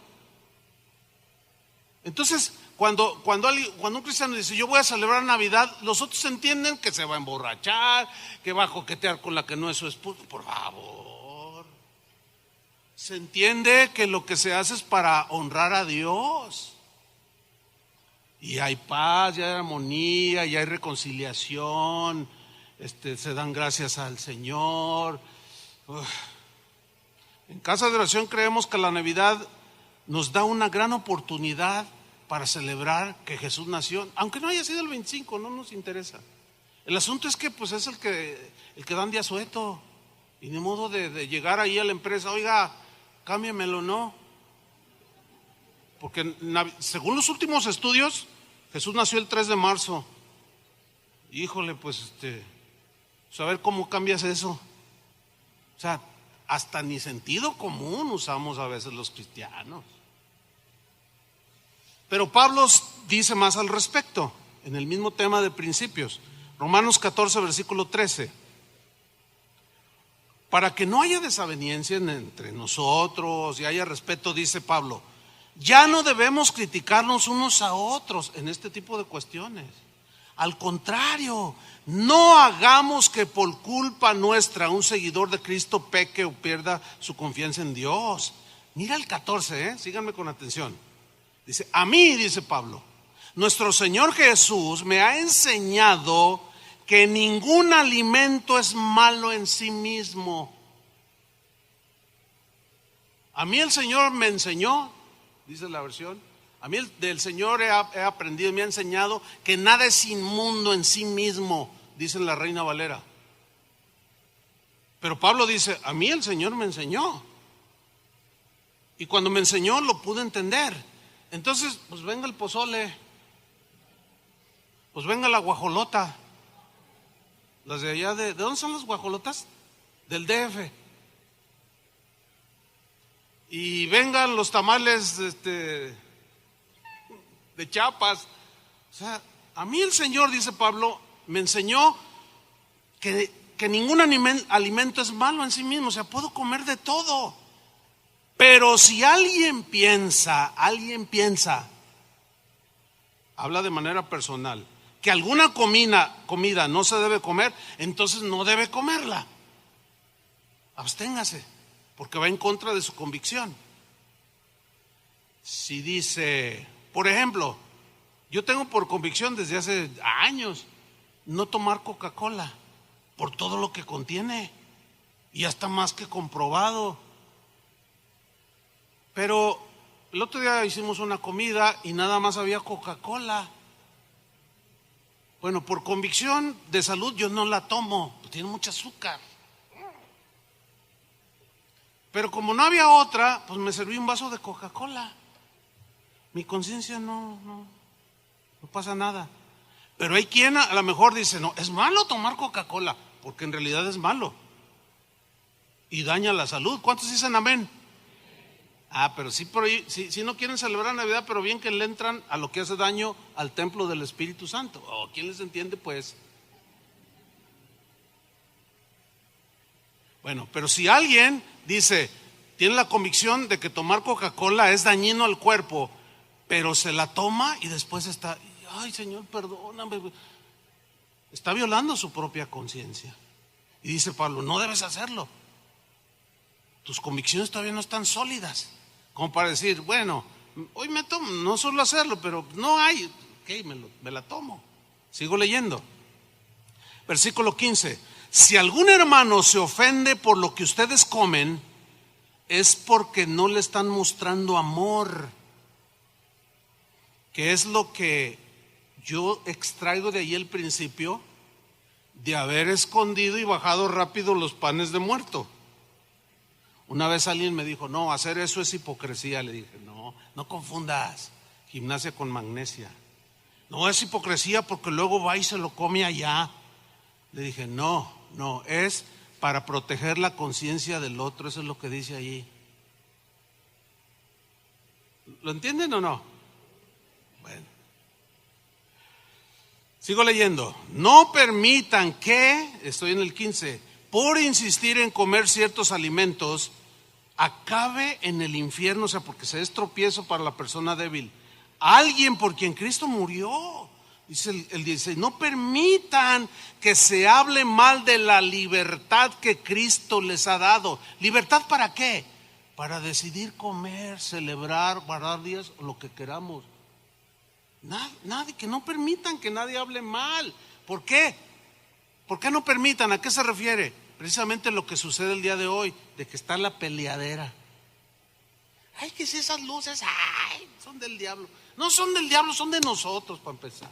Entonces, cuando un cristiano dice yo voy a celebrar Navidad, los otros entienden que se va a emborrachar, que va a coquetear con la que no es su esposa. Por favor, se entiende que lo que se hace es para honrar a Dios, y hay paz, y hay armonía, y hay reconciliación, se dan gracias al Señor. En Casa de Oración creemos que la Navidad nos da una gran oportunidad para celebrar que Jesús nació, aunque no haya sido el 25, no nos interesa. El asunto es que pues es el que dan de asueto, y ni modo de llegar ahí a la empresa, oiga, cámbiamelo, no. Porque según los últimos estudios, Jesús nació el 3 de marzo. Híjole, pues a ver cómo cambias eso. O sea, hasta ni sentido común usamos a veces los cristianos. Pero Pablo dice más al respecto, en el mismo tema de principios. Romanos 14, versículo 13. Para que no haya desaveniencia entre nosotros y haya respeto, dice Pablo, ya no debemos criticarnos unos a otros en este tipo de cuestiones. Al contrario, no hagamos que por culpa nuestra un seguidor de Cristo peque o pierda su confianza en Dios. Mira el 14, síganme con atención. Dice, a mí, dice Pablo, nuestro Señor Jesús me ha enseñado que ningún alimento es malo en sí mismo. A mí el Señor me enseñó, dice la versión, a mí del Señor he aprendido, me ha enseñado que nada es inmundo en sí mismo, dice la Reina Valera. Pero Pablo dice, a mí el Señor me enseñó. Y cuando me enseñó lo pude entender. Entonces, pues venga el pozole, pues venga la guajolota. Las de allá, ¿de dónde son las guajolotas? Del DF. Y vengan los tamales de Chiapas. O sea, a mí el Señor, dice Pablo, me enseñó que ningún alimento es malo en sí mismo. O sea, puedo comer de todo. Pero si alguien piensa, habla de manera personal, que alguna comida no se debe comer, entonces no debe comerla. Absténgase, porque va en contra de su convicción. Si dice, por ejemplo, yo tengo por convicción desde hace años no tomar Coca-Cola por todo lo que contiene, y ya está más que comprobado. Pero el otro día hicimos una comida y nada más había Coca-Cola. Bueno, por convicción de salud yo no la tomo, pues tiene mucho azúcar. Pero como no había otra, pues me serví un vaso de Coca-Cola. Mi conciencia no pasa nada. Pero hay quien a lo mejor dice, no, es malo tomar Coca-Cola, porque en realidad es malo y daña la salud. ¿Cuántos dicen amén? Pero sí, si no quieren celebrar Navidad, pero bien que le entran a lo que hace daño al templo del Espíritu Santo. ¿Quién les entiende pues? Bueno, pero si alguien dice, tiene la convicción de que tomar Coca-Cola es dañino al cuerpo, pero se la toma y después está, ay Señor, perdóname, está violando su propia conciencia. Y dice Pablo, no debes hacerlo. Tus convicciones todavía no están sólidas como para decir, bueno, hoy me tomo, no suelo hacerlo, pero no hay, me la tomo. Sigo leyendo. Versículo 15. Si algún hermano se ofende por lo que ustedes comen, es porque no le están mostrando amor. Que es lo que yo extraigo de ahí el principio, de haber escondido y bajado rápido los panes de muerto. Una vez alguien me dijo, no, hacer eso es hipocresía. Le dije, no, no confundas gimnasia con magnesia. No es hipocresía porque luego va y se lo come allá. Le dije, no, es para proteger la conciencia del otro. Eso es lo que dice allí. ¿Lo entienden o no? Bueno. Sigo leyendo. No permitan que, estoy en el 15, por insistir en comer ciertos alimentos, acabe en el infierno, o sea, porque se es tropiezo para la persona débil. Alguien por quien Cristo murió. Dice el 16, no permitan que se hable mal de la libertad que Cristo les ha dado. ¿Libertad para qué? Para decidir comer, celebrar, guardar días o lo que queramos. Nadie, que no permitan que nadie hable mal. ¿Por qué? ¿Por qué no permitan? ¿A qué se refiere? Precisamente lo que sucede el día de hoy, de que está la peleadera. Ay, que si esas luces, ay, son del diablo. No son del diablo, son de nosotros para empezar.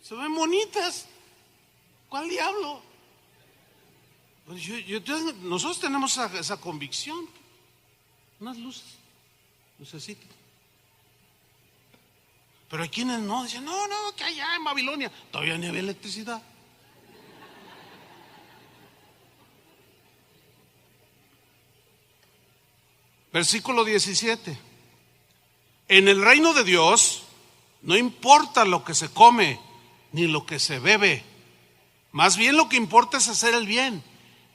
Se ven bonitas. ¿Cuál diablo? Pues nosotros tenemos esa convicción. Unas luces, lucecitas. Pero hay quienes no, dicen, no, que allá en Babilonia todavía ni había electricidad. Versículo 17. En el reino de Dios no importa lo que se come ni lo que se bebe. Más bien lo que importa es hacer el bien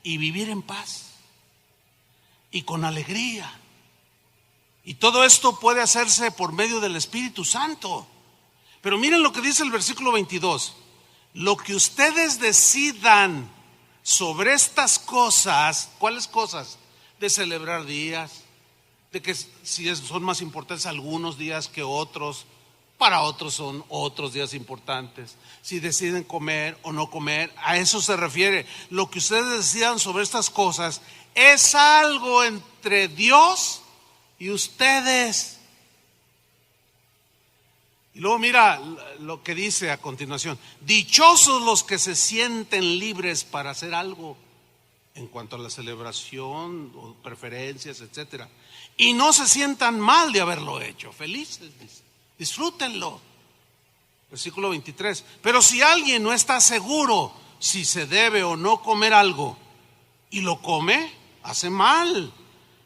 y vivir en paz y con alegría. Y todo esto puede hacerse por medio del Espíritu Santo. Pero miren lo que dice el versículo 22. Lo que ustedes decidan sobre estas cosas, ¿cuáles cosas? De celebrar días, de que si son más importantes algunos días que otros, para otros son otros días importantes. Si deciden comer o no comer, a eso se refiere. Lo que ustedes decidan sobre estas cosas es algo entre Dios y ustedes. Y luego mira lo que dice a continuación. Dichosos los que se sienten libres para hacer algo en cuanto a la celebración o preferencias, etcétera, y no se sientan mal de haberlo hecho. Felices, disfrútenlo. Versículo 23. Pero si alguien no está seguro si se debe o no comer algo y lo come, hace mal,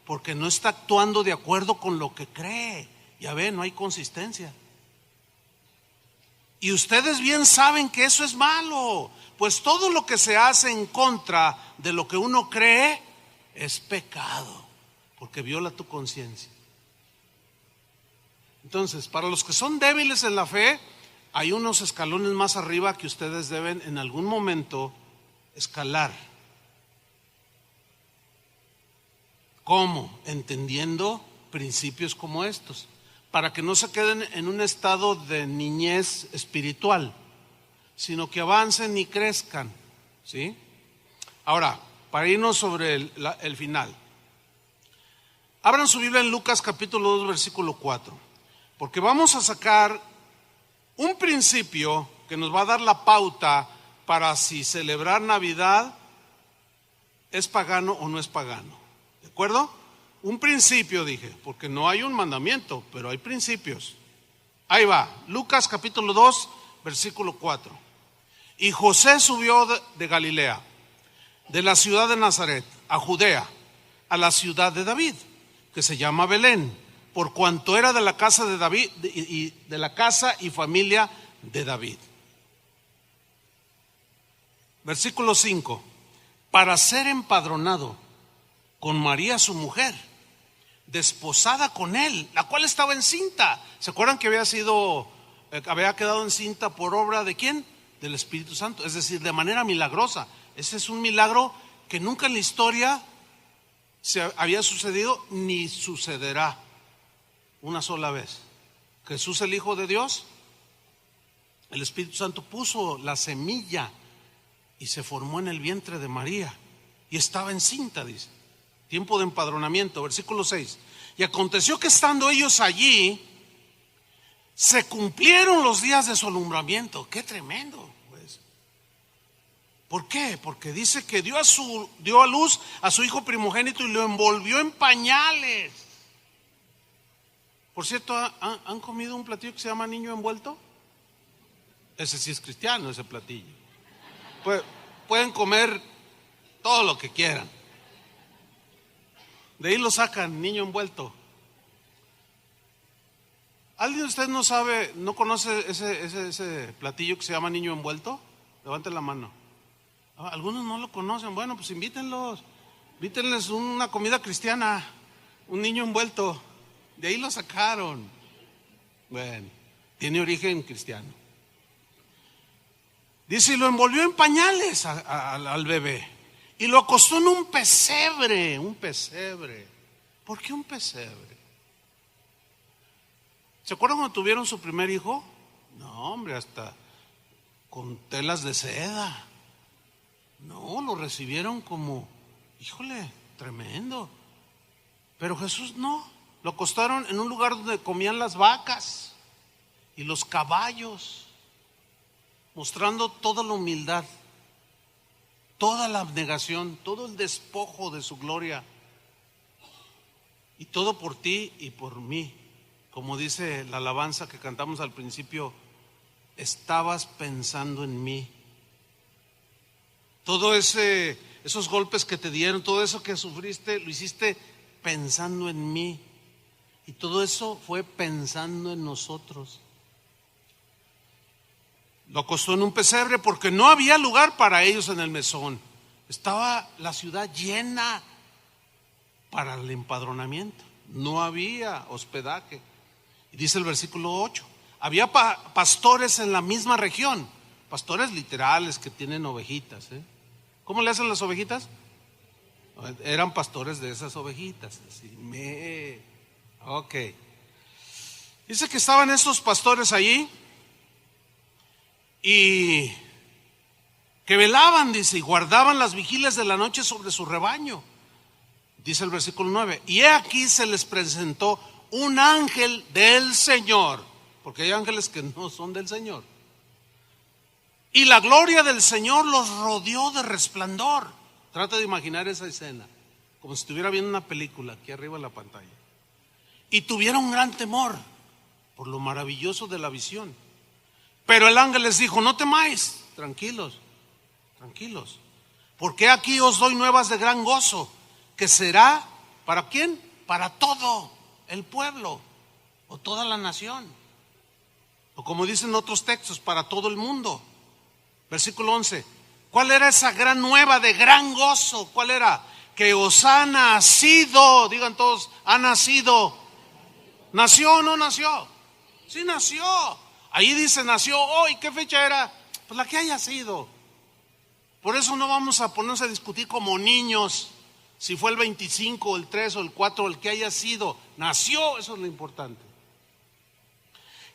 porque no está actuando de acuerdo con lo que cree. Ya ven, no hay consistencia. Y ustedes bien saben que eso es malo, pues todo lo que se hace en contra de lo que uno cree es pecado, porque viola tu conciencia. Entonces, para los que son débiles en la fe, hay unos escalones más arriba que ustedes deben en algún momento escalar. ¿Cómo? Entendiendo principios como estos, para que no se queden en un estado de niñez espiritual, sino que avancen y crezcan, ¿sí? Ahora, para irnos sobre el final, abran su Biblia en Lucas capítulo 2 versículo 4, porque vamos a sacar un principio que nos va a dar la pauta para si celebrar Navidad es pagano o no es pagano. ¿De acuerdo? Un principio, dije, porque no hay un mandamiento, pero hay principios. Ahí va, Lucas capítulo 2, versículo 4. Y José subió de Galilea, de la ciudad de Nazaret, a Judea, a la ciudad de David, que se llama Belén, por cuanto era de la casa de David y de la casa y familia de David. Versículo 5. Para ser empadronado con María su mujer, desposada con él, la cual estaba encinta. ¿Se acuerdan que había quedado encinta por obra de quién? Del Espíritu Santo, es decir, de manera milagrosa. Ese es un milagro que nunca en la historia se había sucedido ni sucederá. Una sola vez. Jesús, el Hijo de Dios, el Espíritu Santo puso la semilla y se formó en el vientre de María y estaba encinta, dice. Tiempo de empadronamiento, versículo 6. Y aconteció que estando ellos allí, se cumplieron los días de su alumbramiento. Qué tremendo, pues. ¿Por qué? Porque dice que dio a luz a su hijo primogénito y lo envolvió en pañales. Por cierto, ¿han comido un platillo que se llama niño envuelto? Ese sí es cristiano, ese platillo. Pueden comer todo lo que quieran. De ahí lo sacan, niño envuelto. ¿Alguien de ustedes no sabe, no conoce ese platillo que se llama niño envuelto? Levanten la mano. Algunos no lo conocen. Bueno, pues invítenlos. Invítenles una comida cristiana, un niño envuelto. De ahí lo sacaron. Bueno, tiene origen cristiano. Dice, y lo envolvió en pañales al bebé. Y lo acostó en un pesebre. Un pesebre. ¿Por qué un pesebre? ¿Se acuerdan cuando tuvieron su primer hijo? No, hombre, hasta con telas de seda. No, lo recibieron como, híjole, tremendo. Pero Jesús no. Lo acostaron en un lugar donde comían las vacas y los caballos, mostrando toda la humildad, toda la abnegación, todo el despojo de su gloria. Y todo por ti y por mí. Como dice la alabanza que cantamos al principio, estabas pensando en mí. Todo esos golpes que te dieron, todo eso que sufriste, lo hiciste pensando en mí. Y todo eso fue pensando en nosotros. Lo acostó en un pesebre porque no había lugar para ellos en el mesón. Estaba la ciudad llena para el empadronamiento. No había hospedaje. Y dice el versículo 8, había pastores en la misma región, pastores literales que tienen ovejitas. ¿Cómo le hacen las ovejitas? Eran pastores de esas ovejitas. Ok. Dice que estaban estos pastores allí y que velaban, dice, y guardaban las vigilias de la noche sobre su rebaño. Dice el versículo 9, y he aquí se les presentó un ángel del Señor, porque hay ángeles que no son del Señor. Y la gloria del Señor los rodeó de resplandor. Trata de imaginar esa escena, como si estuviera viendo una película aquí arriba en la pantalla. Y tuvieron gran temor por lo maravilloso de la visión. Pero el ángel les dijo, no temáis, tranquilos, tranquilos, porque aquí os doy nuevas de gran gozo, que será, ¿para quién? Para todo el pueblo o toda la nación, o como dicen otros textos, para todo el mundo. Versículo 11, ¿cuál era esa gran nueva de gran gozo? ¿Cuál era? Que os ha nacido, digan todos, ha nacido. ¿Nació o no nació? Sí nació. Ahí dice nació hoy. ¿Qué fecha era? Pues la que haya sido. Por eso no vamos a ponernos a discutir como niños si fue el 25 o el 3 o el 4 o el que haya sido. Nació, eso es lo importante.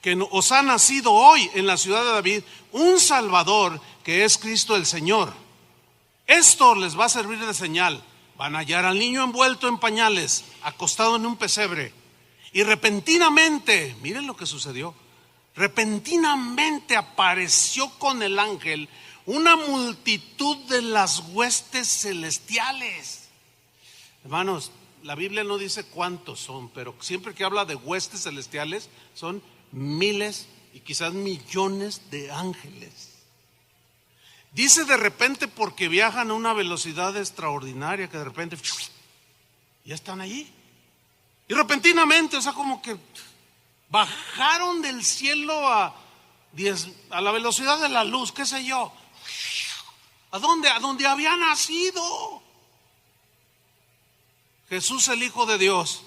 Que os ha nacido hoy en la ciudad de David un Salvador, que es Cristo el Señor. Esto les va a servir de señal. Van a hallar al niño envuelto en pañales, acostado en un pesebre. Y repentinamente, miren lo que sucedió, repentinamente apareció con el ángel una multitud de las huestes celestiales. Hermanos, la Biblia no dice cuántos son, pero siempre que habla de huestes celestiales son miles y quizás millones de ángeles. Dice de repente porque viajan a una velocidad extraordinaria, que de repente ya están allí. Y repentinamente, o sea, como que bajaron del cielo a la velocidad de la luz, qué sé yo. ¿A dónde? A donde había nacido Jesús, el Hijo de Dios.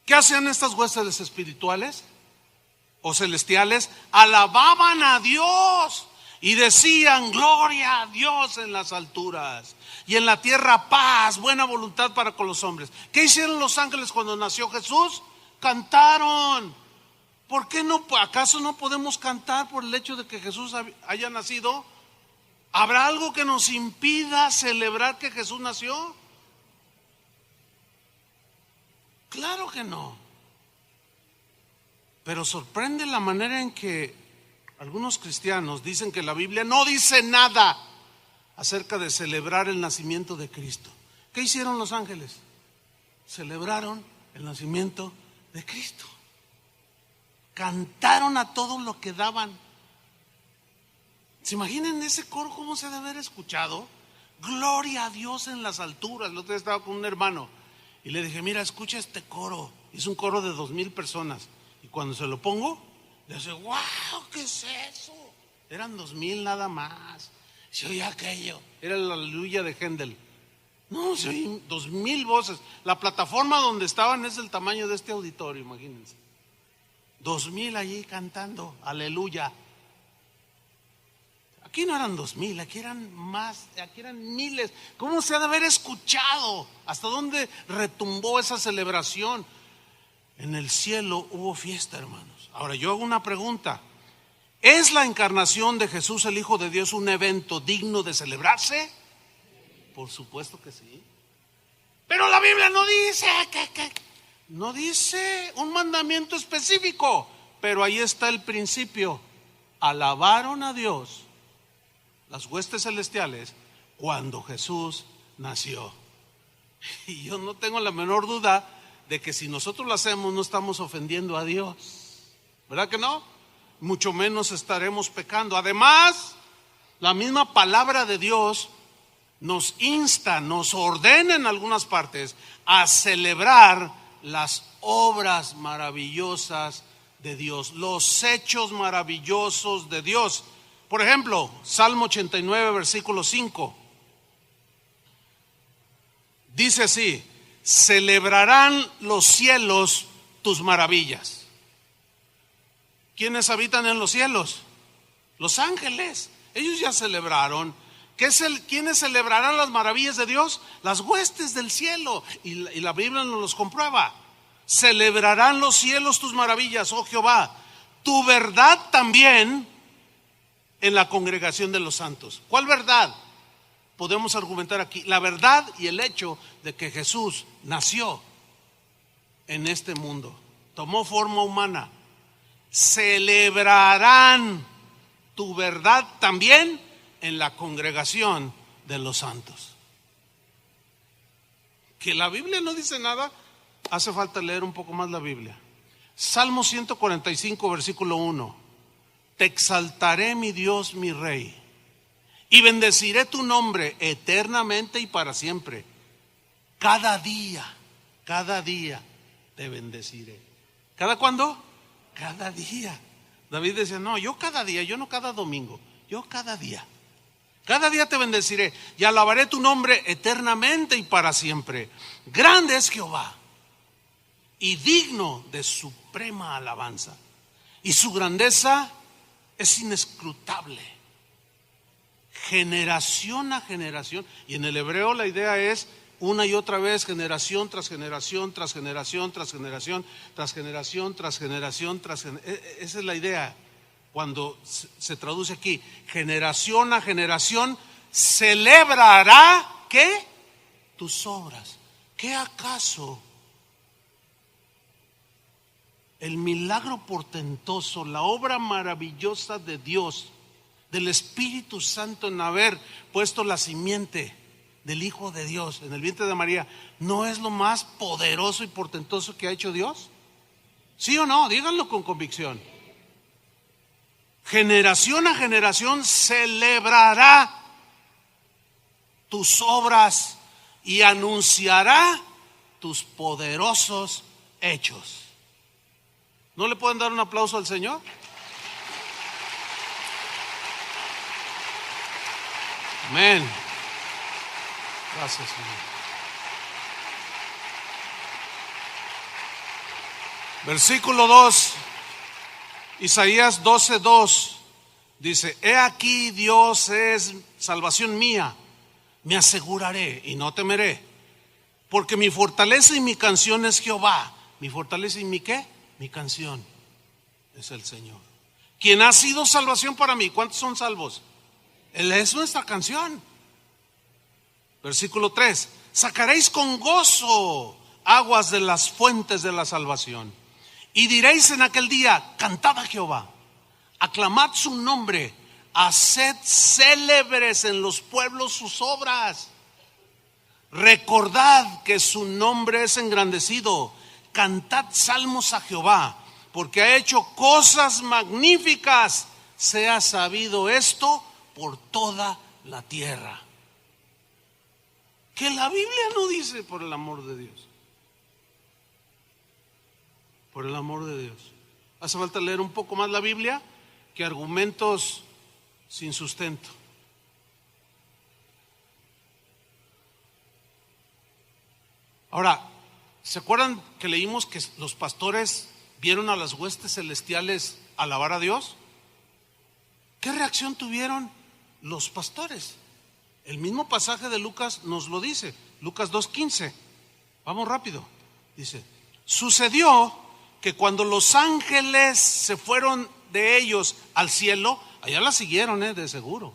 ¿Qué hacían estas huestes espirituales o celestiales? Alababan a Dios y decían, gloria a Dios en las alturas y en la tierra paz, buena voluntad para con los hombres. ¿Qué hicieron los ángeles cuando nació Jesús? Cantaron. ¿Por qué no? ¿Acaso no podemos cantar por el hecho de que Jesús haya nacido? ¿Habrá algo que nos impida celebrar que Jesús nació? Claro que no. Pero sorprende la manera en que Algunos cristianos dicen que la Biblia no dice nada acerca de celebrar el nacimiento de Cristo. ¿Qué hicieron los ángeles? Celebraron el nacimiento de Cristo. Cantaron a todo lo que daban. ¿Se imaginan ese coro cómo se debe haber escuchado? Gloria a Dios en las alturas. El otro día estaba con un hermano y le dije, mira, escucha este coro. Es un coro de 2,000 personas. Y cuando se lo pongo, le dice, wow, ¿qué es eso? Eran 2,000 nada más. Se oía aquello. Era la aleluya de Händel. No, se oían 2,000 voces. La plataforma donde estaban es del tamaño de este auditorio, imagínense. 2,000 allí cantando, aleluya. Aquí no eran 2,000, aquí eran más, aquí eran miles. ¿Cómo se ha de haber escuchado? ¿Hasta dónde retumbó esa celebración? En el cielo hubo fiesta, hermanos. Ahora yo hago una pregunta. ¿Es la encarnación de Jesús, el Hijo de Dios, un evento digno de celebrarse? Por supuesto que sí. Pero la Biblia no dice no dice un mandamiento específico, pero ahí está el principio. Alabaron a Dios las huestes celestiales cuando Jesús nació. Y yo no tengo la menor duda de que si nosotros lo hacemos no estamos ofendiendo a Dios, ¿verdad que no? Mucho menos estaremos pecando. Además, la misma palabra de Dios nos insta, nos ordena en algunas partes a celebrar las obras maravillosas de Dios, los hechos maravillosos de Dios. Por ejemplo, Salmo 89, versículo 5. Dice así: celebrarán los cielos tus maravillas. ¿Quiénes habitan en los cielos? Los ángeles. Ellos ya celebraron. ¿Quiénes celebrarán las maravillas de Dios? Las huestes del cielo. Y la Biblia nos los comprueba. Celebrarán los cielos tus maravillas, oh Jehová. Tu verdad también en la congregación de los santos. ¿Cuál verdad? Podemos argumentar aquí. La verdad y el hecho de que Jesús nació en este mundo. Tomó forma humana. Celebrarán tu verdad también en la congregación de los santos. Que la Biblia no dice nada, hace falta leer un poco más la Biblia. Salmo 145, versículo 1. Te exaltaré, mi Dios, mi Rey, y bendeciré tu nombre eternamente y para siempre. Cada día te bendeciré. ¿Cada cuándo? Cada día. David decía, no, yo cada día, yo no cada domingo, yo cada día. Cada día te bendeciré y alabaré tu nombre eternamente y para siempre. Grande es Jehová y digno de suprema alabanza, y su grandeza es inescrutable. Generación a generación. Y en el hebreo la idea es una y otra vez, generación tras generación, tras generación, tras generación, tras generación, tras generación, tras generación. Esa es la idea. Cuando se traduce aquí, generación a generación, celebrará, ¿qué? Tus obras. ¿Qué acaso el milagro portentoso, la obra maravillosa de Dios, del Espíritu Santo en haber puesto la simiente del Hijo de Dios en el vientre de María, no es lo más poderoso y portentoso que ha hecho Dios? ¿Sí o no? Díganlo con convicción. Generación a generación celebrará tus obras y anunciará tus poderosos hechos. ¿No le pueden dar un aplauso al Señor? Amén. Gracias, Señor. Versículo 2. Isaías 12:2 dice: he aquí, Dios es salvación mía, me aseguraré y no temeré, porque mi fortaleza y mi canción es Jehová. Mi fortaleza y mi ¿qué? Mi canción es el Señor, quien ha sido salvación para mí. ¿Cuántos son salvos? Él es nuestra canción. Versículo 3: sacaréis con gozo aguas de las fuentes de la salvación, y diréis en aquel día: cantad a Jehová, aclamad su nombre, haced célebres en los pueblos sus obras. Recordad que su nombre es engrandecido. Cantad salmos a Jehová, porque ha hecho cosas magníficas. Sea sabido esto por toda la tierra. Que la Biblia no dice por el amor de Dios. Por el amor de Dios. Hace falta leer un poco más la Biblia que argumentos sin sustento. Ahora, ¿se acuerdan que leímos que los pastores vieron a las huestes celestiales alabar a Dios? ¿Qué reacción tuvieron los pastores? El mismo pasaje de Lucas nos lo dice, Lucas 2:15. Vamos rápido. Dice, sucedió que cuando los ángeles se fueron de ellos al cielo, allá la siguieron, de seguro.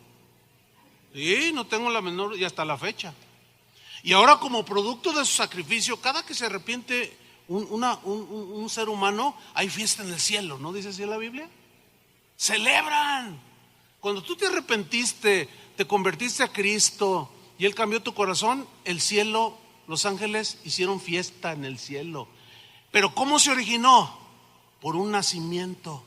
Sí, no tengo la menor, y hasta la fecha. Y ahora, como producto de su sacrificio, cada que se arrepiente un ser humano, hay fiesta en el cielo, ¿no dice así la Biblia? Celebran. Cuando tú te arrepentiste, te convertiste a Cristo y Él cambió tu corazón, el cielo, los ángeles hicieron fiesta en el cielo. Pero ¿cómo se originó? Por un nacimiento.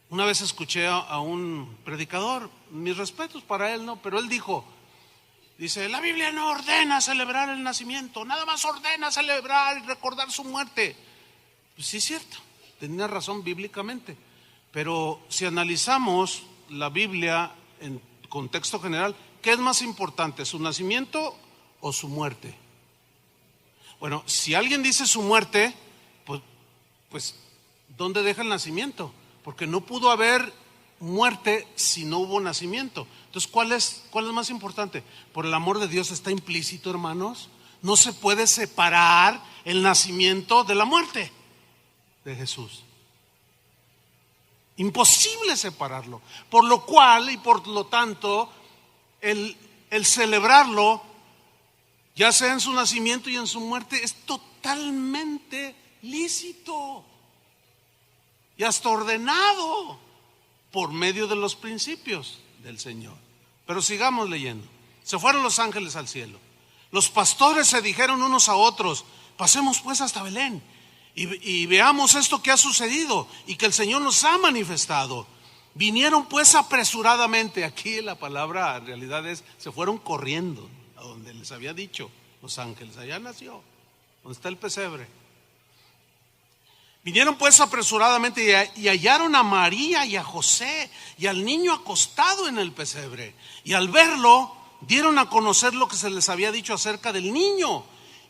Una vez escuché a un predicador, mis respetos para él, ¿no? Pero él dice, la Biblia no ordena celebrar el nacimiento, nada más ordena celebrar y recordar su muerte. Pues sí es cierto, tenía razón bíblicamente. Pero si analizamos la Biblia en contexto general, ¿qué es más importante, su nacimiento o su muerte? Bueno, si alguien dice su muerte, pues ¿dónde deja el nacimiento? Porque no pudo haber muerte si no hubo nacimiento. Entonces, ¿cuál es más importante? Por el amor de Dios está implícito, hermanos. No se puede separar el nacimiento de la muerte de Jesús. Imposible separarlo. Por lo cual y por lo tanto, el celebrarlo, ya sea en su nacimiento y en su muerte, es totalmente lícito y hasta ordenado por medio de los principios del Señor. Pero sigamos leyendo. Se fueron los ángeles al cielo. Los pastores se dijeron unos a otros, pasemos pues hasta Belén y veamos esto que ha sucedido y que el Señor nos ha manifestado. Vinieron pues apresuradamente. Aquí la palabra en realidad es, se fueron corriendo a donde les había dicho los ángeles. Allá nació, donde está el pesebre. Vinieron pues apresuradamente y hallaron a María y a José y al niño acostado en el pesebre. Y al verlo, dieron a conocer lo que se les había dicho acerca del niño.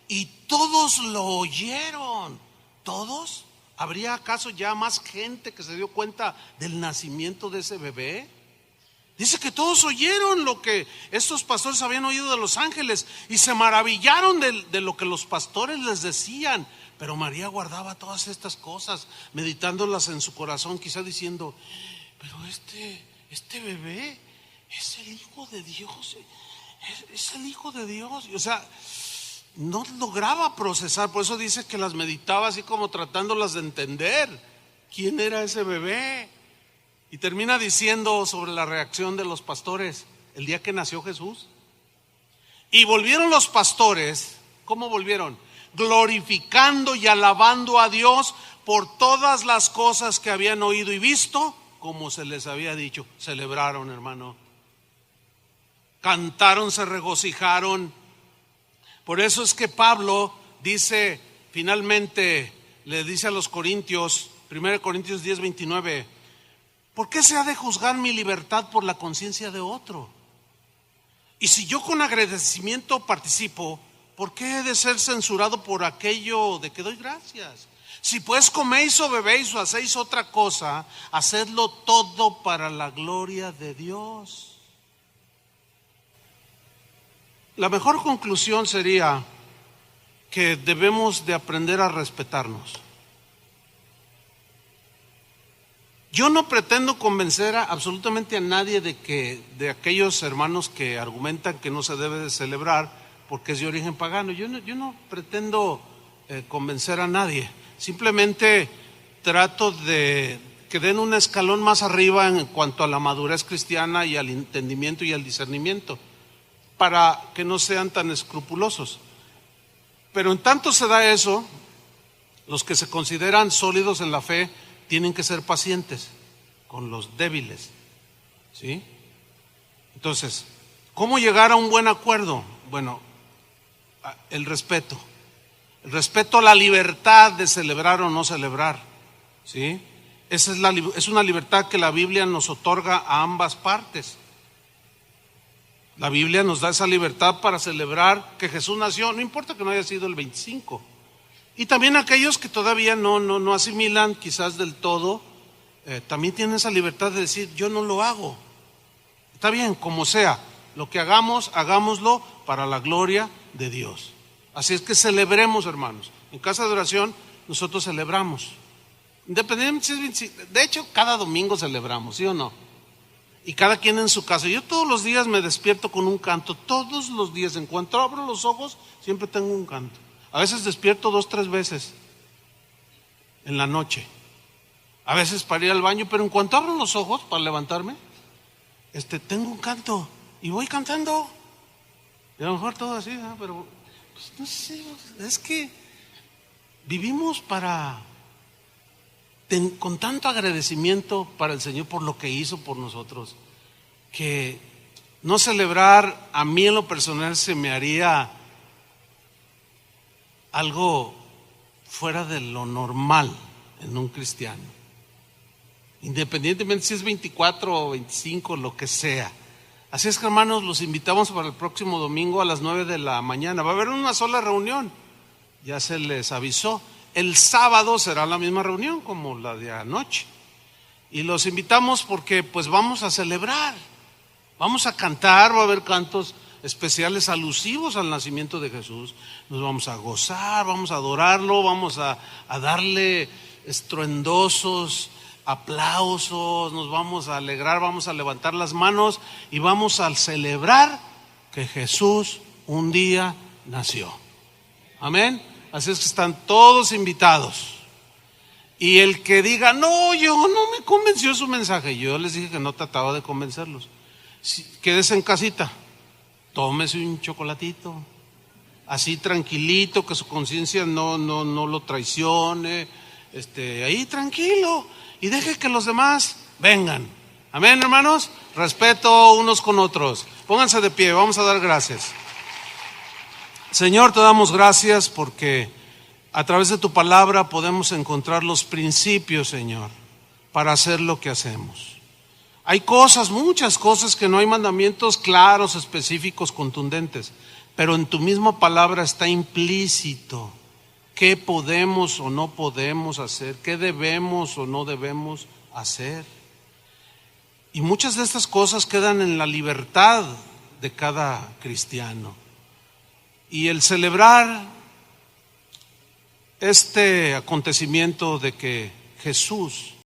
Y todos lo oyeron. ¿Todos? ¿Habría acaso ya más gente que se dio cuenta del nacimiento de ese bebé? Dice que todos oyeron lo que estos pastores habían oído de los ángeles y se maravillaron de lo que los pastores les decían. Pero María guardaba todas estas cosas, meditándolas en su corazón, quizá diciendo, pero este bebé es el Hijo de Dios, es el Hijo de Dios. O sea, no lograba procesar, por eso dice que las meditaba así como tratándolas de entender quién era ese bebé. Y termina diciendo sobre la reacción de los pastores el día que nació Jesús. Y volvieron los pastores, ¿cómo volvieron? Glorificando y alabando a Dios por todas las cosas que habían oído y visto, como se les había dicho. Celebraron, hermano. Cantaron, se regocijaron. Por eso es que Pablo dice, finalmente, le dice a los Corintios, 1 Corintios 10:29, ¿por qué se ha de juzgar mi libertad por la conciencia de otro? Y si yo con agradecimiento participo, ¿por qué he de ser censurado por aquello de que doy gracias? Si pues coméis o bebéis o hacéis otra cosa, hacedlo todo para la gloria de Dios. La mejor conclusión sería que debemos de aprender a respetarnos. Yo no pretendo convencer absolutamente a nadie de aquellos hermanos que argumentan que no se debe de celebrar porque es de origen pagano. Yo no pretendo convencer a nadie. Simplemente trato de que den un escalón más arriba en cuanto a la madurez cristiana y al entendimiento y al discernimiento, para que no sean tan escrupulosos. Pero en tanto se da eso, los que se consideran sólidos en la fe tienen que ser pacientes con los débiles, ¿sí? Entonces, ¿cómo llegar a un buen acuerdo? Bueno, el respeto a la libertad de celebrar o no celebrar, ¿sí? Esa es una libertad que la Biblia nos otorga a ambas partes. La Biblia nos da esa libertad para celebrar que Jesús nació, no importa que no haya sido el 25. Y también aquellos que todavía no asimilan quizás del todo, también tienen esa libertad de decir, yo no lo hago. Está bien, como sea, lo que hagamos, hagámoslo para la gloria de Dios. Así es que celebremos, hermanos. En casa de oración nosotros celebramos. Independientemente, de hecho, cada domingo celebramos, ¿sí o no? Y cada quien en su casa. Yo todos los días me despierto con un canto, todos los días. En cuanto abro los ojos, siempre tengo un canto. A veces despierto 2, 3 veces en la noche. A veces para ir al baño, pero en cuanto abro los ojos para levantarme, tengo un canto y voy cantando. Y a lo mejor todo así, ¿no? Pero pues, no sé, es que vivimos con tanto agradecimiento para el Señor por lo que hizo por nosotros, que no celebrar a mí en lo personal se me haría algo fuera de lo normal en un cristiano, independientemente si es 24 o 25, lo que sea. Así es que, hermanos, los invitamos para el próximo domingo a las 9 de la mañana. Va a haber una sola reunión, ya se les avisó. El sábado será la misma reunión como la de anoche. Y los invitamos porque pues vamos a celebrar, vamos a cantar, va a haber cantos especiales alusivos al nacimiento de Jesús. Nos vamos a gozar, vamos a adorarlo, vamos a darle estruendosos aplausos, nos vamos a alegrar, vamos a levantar las manos y vamos a celebrar que Jesús un día nació. Amén. Así es que están todos invitados. Y el que diga, no, yo no me convenció su mensaje, yo les dije que no trataba de convencerlos. Quédese en casita, tómese un chocolatito, así tranquilito, que su conciencia no lo traicione, ahí tranquilo, y deje que los demás vengan. Amén, hermanos. Respeto unos con otros. Pónganse de pie, vamos a dar gracias. Señor, te damos gracias porque a través de tu palabra podemos encontrar los principios, Señor, para hacer lo que hacemos. Hay cosas, muchas cosas que no hay mandamientos claros, específicos, contundentes, pero en tu misma palabra está implícito qué podemos o no podemos hacer, qué debemos o no debemos hacer. Y muchas de estas cosas quedan en la libertad de cada cristiano. Y el celebrar este acontecimiento de que Jesús